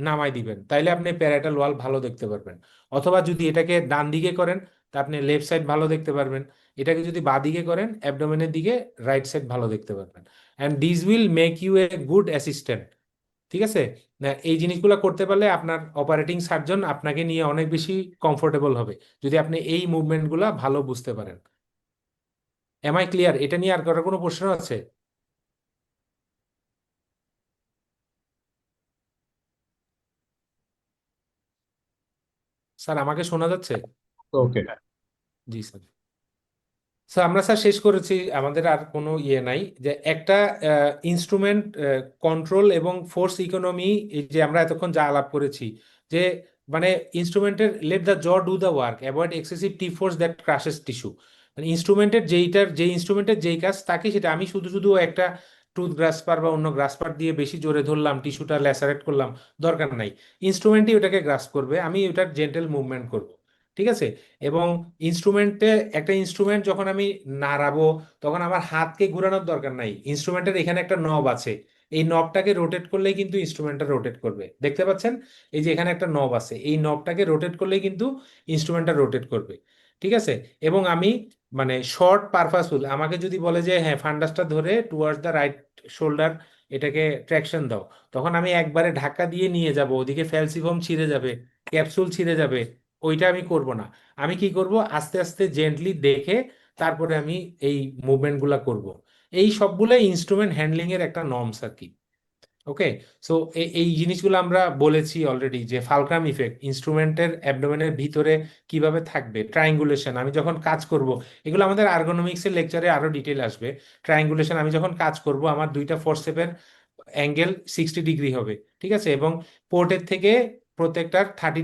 S1: নামাই দিবেন, তাইলে আপনি প্যারাইটাল ওয়াল ভালো দেখতে পারবেন। অথবা যদি এটাকে ডান দিকে করেন, তা আপনি লেফট সাইড ভালো দেখতে পারবেন। এটাকে যদি বাঁ দিকে করেন, অ্যাবডোমেনের দিকে, রাইট সাইড ভালো দেখতে পারবেন। And this will make you a good assistant. ঠিক আছে, না এই জিনিসগুলো করতে পারলে আপনার অপারেটিং সার্জন আপনাকে নিয়ে অনেক বেশি কমফোর্টেবল হবে, যদি আপনি এই মুভমেন্টগুলো ভালো বুঝতে পারেন। Am I clear? এটা নিয়ে আর কারো কোনো প্রশ্ন আছে? স্যার, আমাকে শোনা যাচ্ছে?
S11: ওকে।
S1: জি স্যার। স্যার, আমরা স্যার শেষ করেছি, আমাদের আর কোনো ইয়ে নাই, যে একটা ইনস্ট্রুমেন্ট কন্ট্রোল এবং ফোর্স ইকোনমি, এই যে আমরা এতক্ষণ যা আলাপ করেছি, যে মানে ইনস্ট্রুমেন্টের লেট দ্য জ do the work, avoid excessive T force that ক্রাশেস tissue. মানে ইনস্ট্রুমেন্টের যে ইনস্ট্রুমেন্টের যেই কাজ, তাকে সেটা, আমি শুধু শুধু একটা টুথ গ্রাসপার বা অন্য গ্রাসপার দিয়ে বেশি জোরে ধরলাম, টিস্যুটা ল্যাসারেট করলাম, দরকার নাই। ইনস্ট্রুমেন্টই ওটাকে গ্রাস করবে, আমি ওটার জেন্টেল মুভমেন্ট করব। ঠিক আছে। এবং ইনস্ট্রুমেন্টে, একটা ইনস্ট্রুমেন্ট যখন আমি নাড়াবো, তখন আমার হাতকে ঘোরানোর দরকার নাই, ইনস্ট্রুমেন্টের এখানে একটা নব আছে, এই নবটাকে রোটেট করলেই কিন্তু ইনস্ট্রুমেন্টটা রোটেট করবে। দেখতে পাচ্ছেন, এই যে এখানে একটা নব আছে, এই নবটাকে রোটেট করলেই কিন্তু ইনস্ট্রুমেন্টটা রোটেট করবে। ঠিক আছে। এবং আমি মানে শর্ট পারপাসফুল, আমাকে যদি বলে যে হ্যাঁ ফান্ডাসটা ধরে টুয়ার্ডস দ্য রাইট শোল্ডার এটাকে ট্র্যাকশন দাও, তখন আমি একবারে ধাক্কা দিয়ে নিয়ে যাব, ওদিকে ফ্যালসিফর্ম ছিঁড়ে যাবে, ক্যাপসুল ছিঁড়ে যাবে, ওইটা আমি করব না। আমি কি করব, আস্তে আস্তে জেন্টলি দেখে তারপরে আমি এই মুভমেন্টগুলা করব। এই সবগুলো ইনস্ট্রুমেন্ট হ্যান্ডলিং এর একটা নর্মস আর কি। ওকে, সো এই জিনিসগুলো আমরা বলেছি অলরেডি, যে ফালক্রাম ইফেক্ট ইনস্ট্রুমেন্টের অ্যাবডোমেনের ভিতরে কিভাবে থাকবে, ট্রায়াঙ্গুলেশন আমি যখন কাজ করব, এগুলো আমাদের আর্গোনমিক্স এর লেকচারে আরো ডিটেল আসবে। ট্রায়াঙ্গুলেশন আমি যখন কাজ করব, আমার দুইটা ফোরসেপের অ্যাঙ্গেল 60 ডিগ্রি হবে, ঠিক আছে, এবং পোর্টের থেকে প্রত্যেকটার 30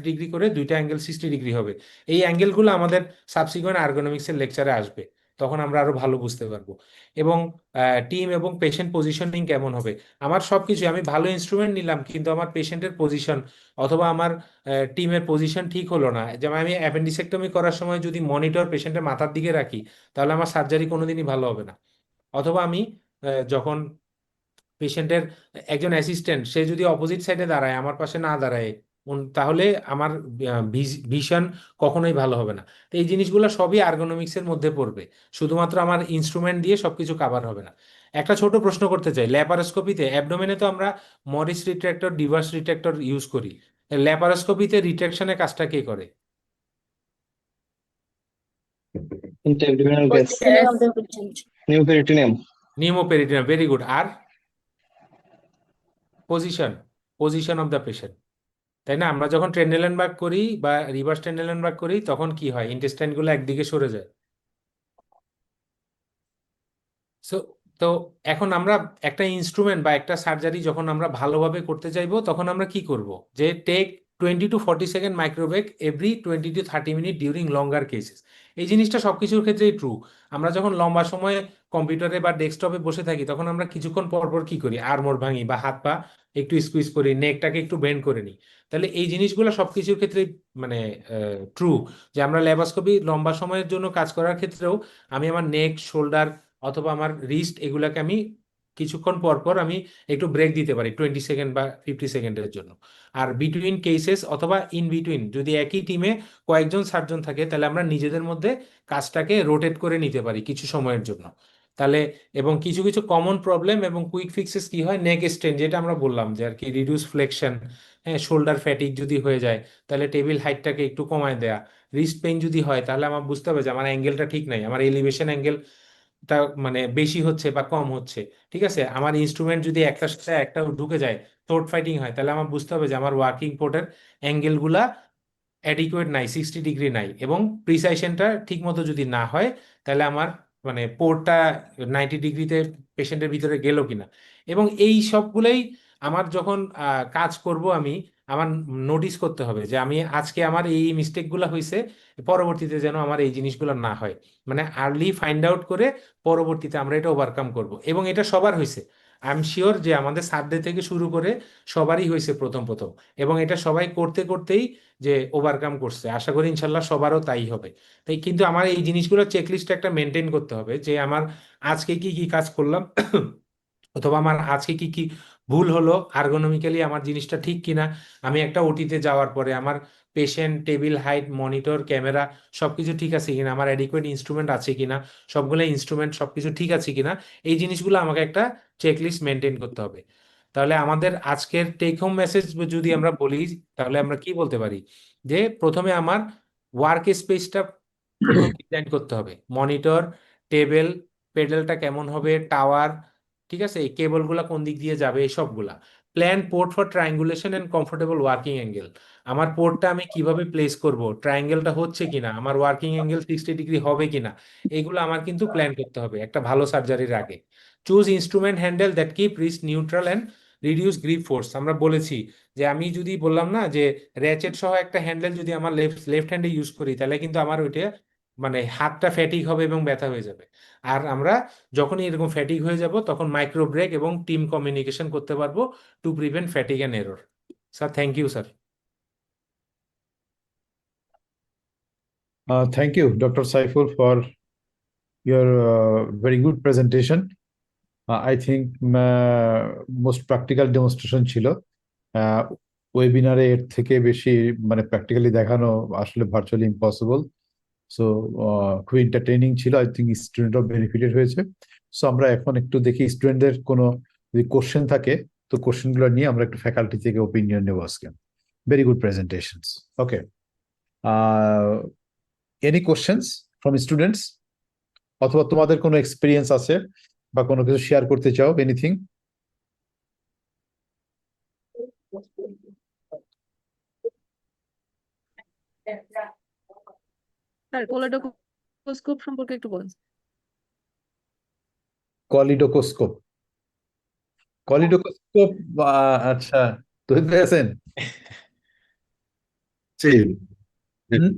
S1: ডিগ্রি করে দুইটা অ্যাঙ্গেল 60 ডিগ্রি হবে। এই অ্যাঙ্গেলগুলো আমাদের সাবসিকুয়েন্ট আর্গোনমিক্সের লেকচারে আসবে, তখন আমরা আরো ভালো বুঝতে পারবো। এবং টিম এবং পেশেন্ট পজিশনিং কেমন হবে, আমার সবকিছু, আমি ভালো ইনস্ট্রুমেন্ট নিলাম কিন্তু আমার পেশেন্টের পজিশন অথবা আমার টিমের পজিশন ঠিক হলো না, যেমন আমি অ্যাপেন্ডিসেক্টমি করার সময় যদি মনিটর পেশেন্টের মাথার দিকে রাখি তাহলে আমার সার্জারি কোনোদিনই ভালো হবে না। অথবা আমি যখন পেশেন্টের একজন অ্যাসিস্ট্যান্ট সে যদি অপোজিট সাইডে দাঁড়ায়, আমার পাশে না দাঁড়ায়, তাহলে আমার ভিশন কখনোই ভালো হবে না। তো এই জিনিসগুলো সবই আর্গোনমিক্সের মধ্যে পড়বে, শুধুমাত্র আমার ইনস্ট্রুমেন্ট দিয়ে সবকিছু কাভার হবে না। একটা ছোট প্রশ্ন করতে চাই, ল্যাপারোস্কোপিতে অ্যাবডোমেনে তো আমরা Morris retractor, Deaver retractor use করি, ল্যাপারোস্কোপিতে রিট্রাকশনের কাজটা কে করে?
S8: Intra-abdominal gas,
S4: Positioning of the patient.
S8: new peritoneum,
S1: pneumoperitoneum, very good. আর position, position of the patient, তাই না? আমরা যখন ট্রেন্ডেলেনবার্গ করি বা রিভার্স ট্রেন্ডেলেনবার্গ করি তখন কি হয়, ইন্টেস্টাইন গুলো একদিকে সরে যায়। সো তো এখন আমরা একটা ইনস্ট্রুমেন্ট বা একটা সার্জারি যখন আমরা ভালোভাবে করতে চাইবো তখন আমরা কি করব, যে take 20 to 40 second microbreak every 20 to 30 minute during longer cases. এই জিনিসটা সবকিছুর ক্ষেত্রেই ট্রু। আমরা যখন লম্বা সময় কম্পিউটারে বা ডেস্কটপে বসে থাকি তখন আমরা কিছুক্ষণ পর পর কি করি, আর্মর ভাঙি বা হাত পা একটু স্কুইজ করি, নেকটাকে একটু বেন্ড করে নিই। তাহলে এই জিনিসগুলো সবকিছুর ক্ষেত্রে মানে ট্রু, যে আমরা ল্যাপারোস্কোপি লম্বা সময়ের জন্য কাজ করার ক্ষেত্রেও আমি আমার নেক, শোল্ডার অথবা আমার রিস্ট এগুলাকে আমি কিছুক্ষণ পর পর আমি একটু ব্রেক দিতে পারি 20 সেকেন্ড বা 50 সেকেন্ডের জন্য। আর বিটুইন কেসেস অথবা ইন বিটুইন যদি একই টিমে কয়েকজন সার্জন থাকে তাহলে আমরা নিজেদের মধ্যে কাজটাকে রোটেট করে নিতে পারি কিছু সময়ের জন্য। তাহলে এবং কিছু কিছু কমন প্রবলেম এবং কুইক ফিক্সেস কি হয়, নেক স্ট্রেন যেটা আমরা বললাম যে আর কি, রিডিউস ফ্লেকশন, হ্যাঁ, শোল্ডার ফ্যাটিক যদি হয়ে যায় তাহলে টেবিল হাইটটাকে একটু কমায় দেয়া, রিস্ট পেইন যদি হয় তাহলে আমার বুঝতে হবে যে আমার অ্যাঙ্গেলটা ঠিক নাই, আমার এলিভেশন অ্যাঙ্গেল তা মানে বেশি হচ্ছে বা কম হচ্ছে, ঠিক আছে, আমার ইনস্ট্রুমেন্ট যদি একটার সাথে একটা ঢুকে যায়, থ্রোট ফাইটিং হয়, তাহলে আমার বুঝতে হবে যে আমার ওয়ার্কিং পোর্টের অ্যাঙ্গেল গুলা অ্যাডিকুয়েট নাই, 60 ডিগ্রি নাই, এবং প্রিসাইশনটা ঠিক মতো যদি না হয় তাহলে আমার মানে পোর্টটা 90 ডিগ্রিতে পেশেন্টের ভিতরে গেল কিনা। এবং এই সবগুলোই আমার যখন কাজ করব আমি, আমার নোটিস করতে হবে যে আমি আজকে আমার এই মিস্টেকগুলো হয়েছে, পরবর্তীতে যেন আমার এই জিনিসগুলো না হয়। মানে আর্লি ফাইন্ড আউট করে পরবর্তীতে আমরা এটা ওভারকাম করব। এবং এটা সবার হয়েছে, আই এম শিওর যে আমাদের সার্ডে থেকে শুরু করে সবারই হয়েছে প্রথম প্রথম, এবং এটা সবাই করতে করতেই যে ওভারকাম করছে। আশা করি ইনশাল্লাহ সবারও তাই হবে। তাই কিন্তু আমার এই জিনিসগুলো চেকলিস্ট একটা মেনটেন করতে হবে, যে আমার আজকে কি কি কাজ করলাম অথবা আমার আজকে কি কি ভুল হলো, আর্গোনমিক্যালি আমার জিনিসটা ঠিক কিনা, আমি একটা ওটিতে যাওয়ার পরে আমার patient, table height, monitor, camera সবকিছু ঠিক আছে কিনা, আমার অ্যাডিকুয়েট ইনস্ট্রুমেন্ট আছে কিনা, সবগুলো ইনস্ট্রুমেন্ট সবকিছু ঠিক আছে কিনা, এই জিনিসগুলো আমাকে একটা চেকলিস্ট মেনটেন করতে হবে। তাহলে আমাদের আজকের টেক হোম মেসেজ যদি আমরা বলি তাহলে আমরা কি বলতে পারি, যে প্রথমে আমার ওয়ার্ক স্পেসটা প্রথম ডিজাইন করতে হবে, মনিটর, টেবিল, পেডেলটা কেমন হবে, টাওয়ার, ঠিক আছে, এই কেবলগুলা কোন দিক দিয়ে যাবে, এই সবগুলা plan port for triangulation and comfortable working angle, আমার পোর্টটা আমি কিভাবে প্লেস করব, ট্রায়াঙ্গেলটা হচ্ছে কিনা, আমার ওয়ার্কিং অ্যাঙ্গেল 60 ডিগ্রি হবে কিনা, এগুলো আমার কিন্তু প্ল্যান করতে হবে একটা ভালো সার্জারির আগে। Choose instrument handle that keep wrist neutral and reduce grip force, আমরা বলেছি যে আমি যদি বললাম না যে র্যাচেট সহ একটা হ্যান্ডেল যদি আমার লেফট হ্যান্ডে ইউজ করি তাহলে কিন্তু আমার ওইটা মানে হাতটা ফ্যাটিক হবে এবং ব্যথা হয়ে যাবে। আর আমরা যখনই এরকম ফ্যাটিক হয়ে যাব তখন মাইক্রো ব্রেক এবং টিম কমিউনিকেশন করতে পারবো to prevent fatigue and error. Sir, thank you sir.
S11: Thank you, Dr. Saiful, for your very good presentation. I think most practical demonstration ছিল। ওয়েবিনারে এর থেকে বেশি মানে প্র্যাকটিক্যালি দেখানো আসলে ভার্চুয়ালি ইম্পসিবল। সো খুবই এন্টারটেইনিং ছিল। আই থিঙ্ক স্টুডেন্টরাও বেনিফিটেড হয়েছে। সো আমরা এখন একটু দেখি স্টুডেন্টদের কোনো যদি কোশ্চেন থাকে তো কোশ্চেনগুলো নিয়ে আমরা একটু ফ্যাকাল্টি থেকে ওপিনিয়ন নেবো আজকে। Very good presentations. Okay, any questions from students, অথবা তোমাদের কোনো এক্সপিরিয়েন্স আছে বা কোনো কিছু শেয়ার করতে চাও, এনিথিং?
S6: স্যার কোলেডোস্কোপ সম্পর্কে একটু বলুন।
S11: কলিডোকোস্কোপ, কলিডোস্কোপ, আচ্ছা, তহিদ ভাই আছেন? হুম?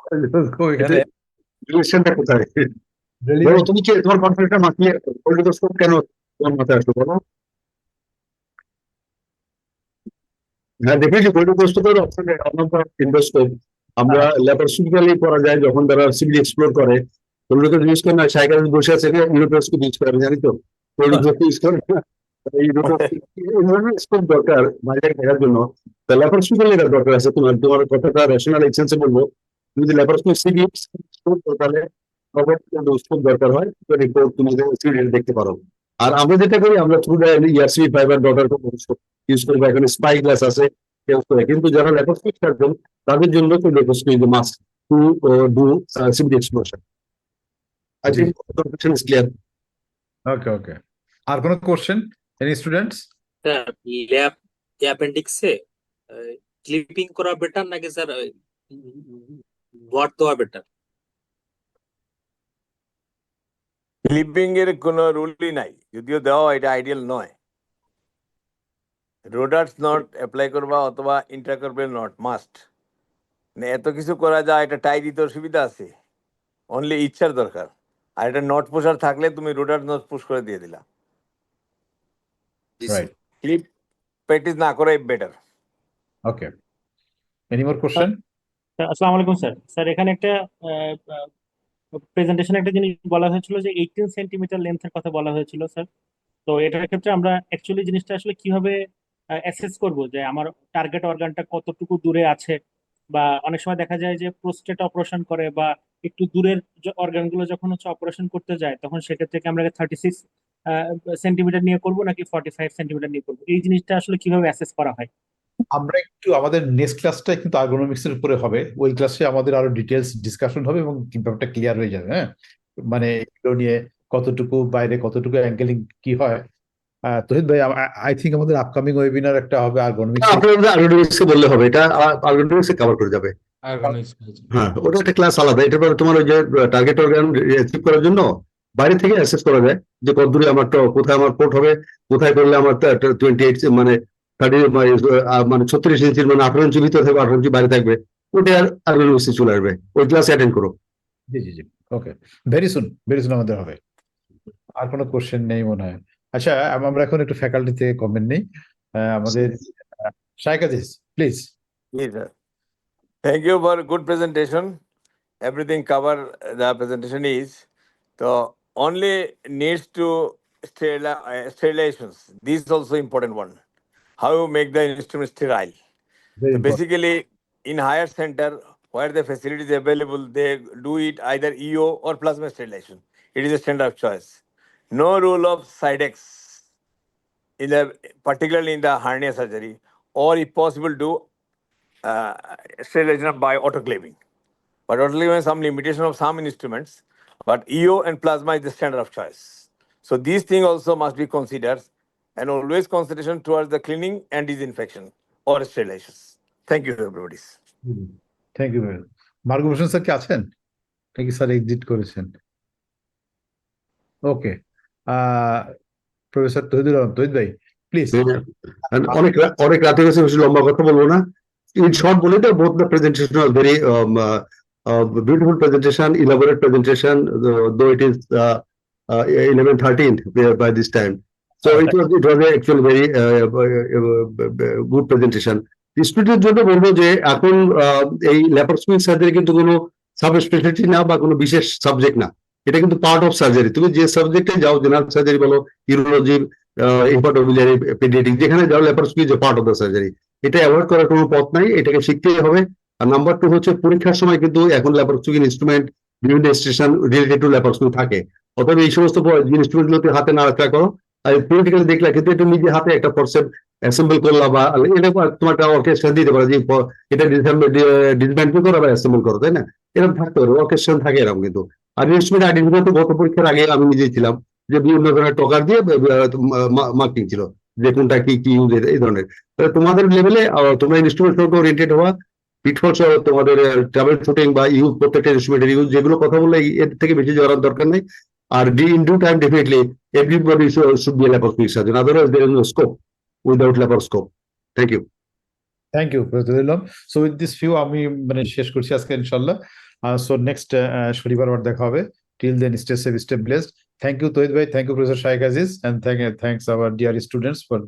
S11: কলিডোস্কোপ এখানে
S15: রিলেশনটা কোথায়?
S11: রেলিভেন্ট।
S15: বলো, তুমি কি তোমার কনফিডেন্টটা মাখিয়ে কলিডোস্কোপ কেন তোমার মাথায় আসলো বলো? হ্যাঁ, দেখেছি কলিডোস্কোপের ইন্ডোস্কোপ আমরা ল্যাপারোস্কোপিক্যালি করা যায় যখন তারা সিভিল এক্সপ্লোর করে। কলিডোস্কোপ ইউজ করে না, সাইকালজিস্ট বসে আছে, ইউরোস্কোপ ইউজ করে, জানি তো কলিডোস্কোপ ইউজ করে না। ইউরোস্কোপ দরকার বাইরে দেখার জন্য, তা ল্যাপারোস্কোপিক্যালি এটা দরকার আছে। তোমার তোমার কথাটা রেশনাল এক্সেন্সে বলবো, তুমি যদি ল্যাপারোস্কোপ সিভিল তাহলে কলিডোস্কোপ দরকার হয়, রিপোর্ট তুমি দেখতে পারো। আর আমরা যেটা করি, আমরা থ্রু ইয়ারসি ফাইবার ডটার ইউজ করি, বা এখানে স্পাই গ্লাস আছে ইউজ করে। কিন্তু যারা ল্যাপারোস্কোপ সার্জন তাদের জন্য choledochoscope is must to do civil explosion. I think confusion is clear.
S11: Okay okay, আর কোনো question any students?
S3: Sir lap অ্যাপেন্ডিক্সে ক্লিপিং করা বেটার নাকি স্যার ভর দেওয়া বেটার?
S7: ক্লিপিং এর কোনো রুলই নাই, যদিও দেওয়া এটা আইডিয়াল নয়। রোডার্স নট অ্যাপ্লাই করবা অথবা ইন্টারকার্পেল নট মাস্ট। এত কিছু করা যায়, এটা টাই দিতে সুবিধা আছে, অনলি ইচ্ছার দরকার। আর এটা নট পুষার থাকলে তুমি রোডার নট পুশ করে দিয়ে দিলা।
S11: রাইট,
S7: ক্লিপ প্র্যাকটিস না করাই বেটার।
S11: ওকে, এনি মোর কোশ্চেন?
S10: আসসালামু আলাইকুম স্যার। স্যার এখানে একটা প্রেজেন্টেশনে একটা জিনিস বলা হয়েছিল যে 18 সেন্টিমিটার লেন্থের কথা বলা হয়েছিল স্যার। তো এটার ক্ষেত্রে আমরা অ্যাকচুয়ালি জিনিসটা আসলে কিভাবে অ্যাসেস করব যে আমার টার্গেট অর্গানটা কতটুকু দূরে আছে, বা অনেক সময় দেখা যায় যে প্রোস্টেট অপারেশন করে বা একটু দূরের অর্গানগুলো যখন হচ্ছে অপারেশন করতে যায়, তখন সেক্ষেত্রে কি আমরা 36 সেন্টিমিটার নিয়ে করব নাকি 45 সেন্টিমিটার নিয়ে করবো, এই জিনিসটা আসলে কিভাবে অ্যাসেস করা হয়?
S11: আমরা একটু আমাদের নেক্সট ক্লাসটা কিন্তু আর্গোনমিক্স এর উপরে হবে, ওই ক্লাসে আমাদের আরো ডিটেলস ডিসকাশন হবে এবং ব্যাপারটা ক্লিয়ার হয়ে যাবে। হ্যাঁ, মানে এগুলো নিয়ে কতটুকু বাইরে কতটুকু অ্যাঙ্গেলিং কি হয়। তহিদ ভাই, আই থিঙ্ক আমাদের আপকামিং ওয়েবিনার একটা হবে আর্গোনমিক্স।
S15: আপনাদের আর্গোনমিক্সে বললে হবে, এটা আর্গোনমিক্সে কভার করে যাবে।
S1: Ergonomics.
S15: হ্যাঁ, ওটা একটা ক্লাস আলাদা। এটার পরে তোমার ওই যে টার্গেট অর্গান অ্যাচিভ করার জন্য বাইরে থেকে অ্যাসেস করা যায় যে কত দূরে আমার কোথায় আমার পোর্ট হবে, কোথায় করলে আমার 28 মানে 30 মানে 36 ইঞ্চির মানে 18 ইঞ্চি ভিতরে থাকবে, 18 ইঞ্চি বাইরে থাকবে, ওটা আর আর্গোনমিক্সে চলে আসবে। ওই ক্লাস অ্যাটেন্ড করো।
S11: জি জি জি, ওকে, ভেরি সুন আমাদের হবে। আর কোনো কোশ্চেন নেই মনে হয়। আচ্ছা, আমরা এখন একটু ফ্যাকাল্টি থেকে কমেন্ট নেই। আমাদের Shaikh Aziz, please.
S7: Yes, sir. Thank you for good presentation. Everything cover the presentation is. So only needs to sterilizations. This is also important one. How you make the instrument sterile.
S11: Very
S7: So
S11: important.
S7: basically, in higher center where the facility is available, they do it either EO or plasma sterilization. It is a standard of choice. No rule of Sidex, particularly in the hernia surgery, or if possible, do sterilization by autoclaving. But autoclaving has some limitation of some instruments, but EO and plasma is the standard of choice. So these things also must be considered, and always consideration towards the cleaning and disinfection or sterilization. Thank you, everybody.
S11: Thank you very. Margbhushan sir কি আছেন নাকি sir exit করেছেন? ওকে, professor তহিদ ভাই please.
S15: অনেক রাতে গেছে, বেশি লম্বা কথা বলবো না। ইন শর্ট বলে তো both the presentation are very beautiful presentation, elaborate presentation, though it is 11:13 by this time. So it was actually very good presentation. স্টুডেন্টের জন্য বলবো যে এখন এই ল্যাপারোস্কোপিক সার্জারি কিন্তু কোনো সাব স্পেশালিটি না বা কোনো বিশেষ সাবজেক্ট না, এটা কিন্তু পার্ট অফ সার্জারি। তুমি যে সাবজেক্টে যাও, জেনারেল সার্জারি বলো, ইউরোলজি, হেপাটোবিলিয়ারি, পেডিয়াট্রিক, যেখানে যাও, ল্যাপারোস্কোপি যে পার্ট অফ দ্য সার্জারি, এটা অ্যাভয়েড করার কোনো পথ নাই, এটাকে শিখতেই হবে। আর নাম্বার 2 হচ্ছে পরীক্ষার সময় কিন্তু এখন ল্যাপারোস্কোপিক ইনস্ট্রুমেন্ট বিভিন্ন স্টেশন রিলেটেড টু ল্যাপারোস্কোপি থাকে, অথবা এই সমস্ত ইনস্ট্রুমেন্ট গুলোকে হাতে নাড়াচাড়া করো। আর পলিটিক্যালি দেখলে কিন্তু এটা নিজে হাতে একটা ফরসেপ অ্যাসেম্বল করলা, বা এটা তোমার একটা অর্কেস্ট্রা দিতে পারে যে এটা ডিসম্যান্টল করো বা অ্যাসেম্বল করো, তাই না? এরকম থাকতে পারে, অর্কেস্ট্রা থাকে এরকম কিন্তু। আর ইনস্ট্রুমেন্ট আইডেন্টিফাই তো গত পরীক্ষার আগে আমি নিজেই ছিলাম, যে বিভিন্ন ধরনের টকার দিয়ে মার্কিং ছিল যে কোনটা কি কি ইউজ, এই ধরনের। তোমাদের লেভেলে তোমরা ইনস্ট্রুমেন্ট ওরিয়েন্টেড হওয়া, পিটফল সহ তোমাদের ট্রাভেল শুটিং বা ইউজ, প্রত্যেকটা ইনস্ট্রুমেন্টের ইউজ, যেগুলো কথা বললে এর থেকে বেশি যাওয়ার দরকার নেই। আর in due time definitely everybody should be a laparoscopic surgeon. Otherwise, there is no scope without laparoscope. Thank you.
S11: Thank you professor ইলম। সো উইথ দিস ভিউ আমি মানে শেষ করছি আজকে ইনশাল্লাহ। সো নেক্সট শনিবার আবার দেখা হবে। Till then stay safe, stay blessed. Thank you Tohid ভাই, thank you professor Shaikh Aziz, and thanks our dear students for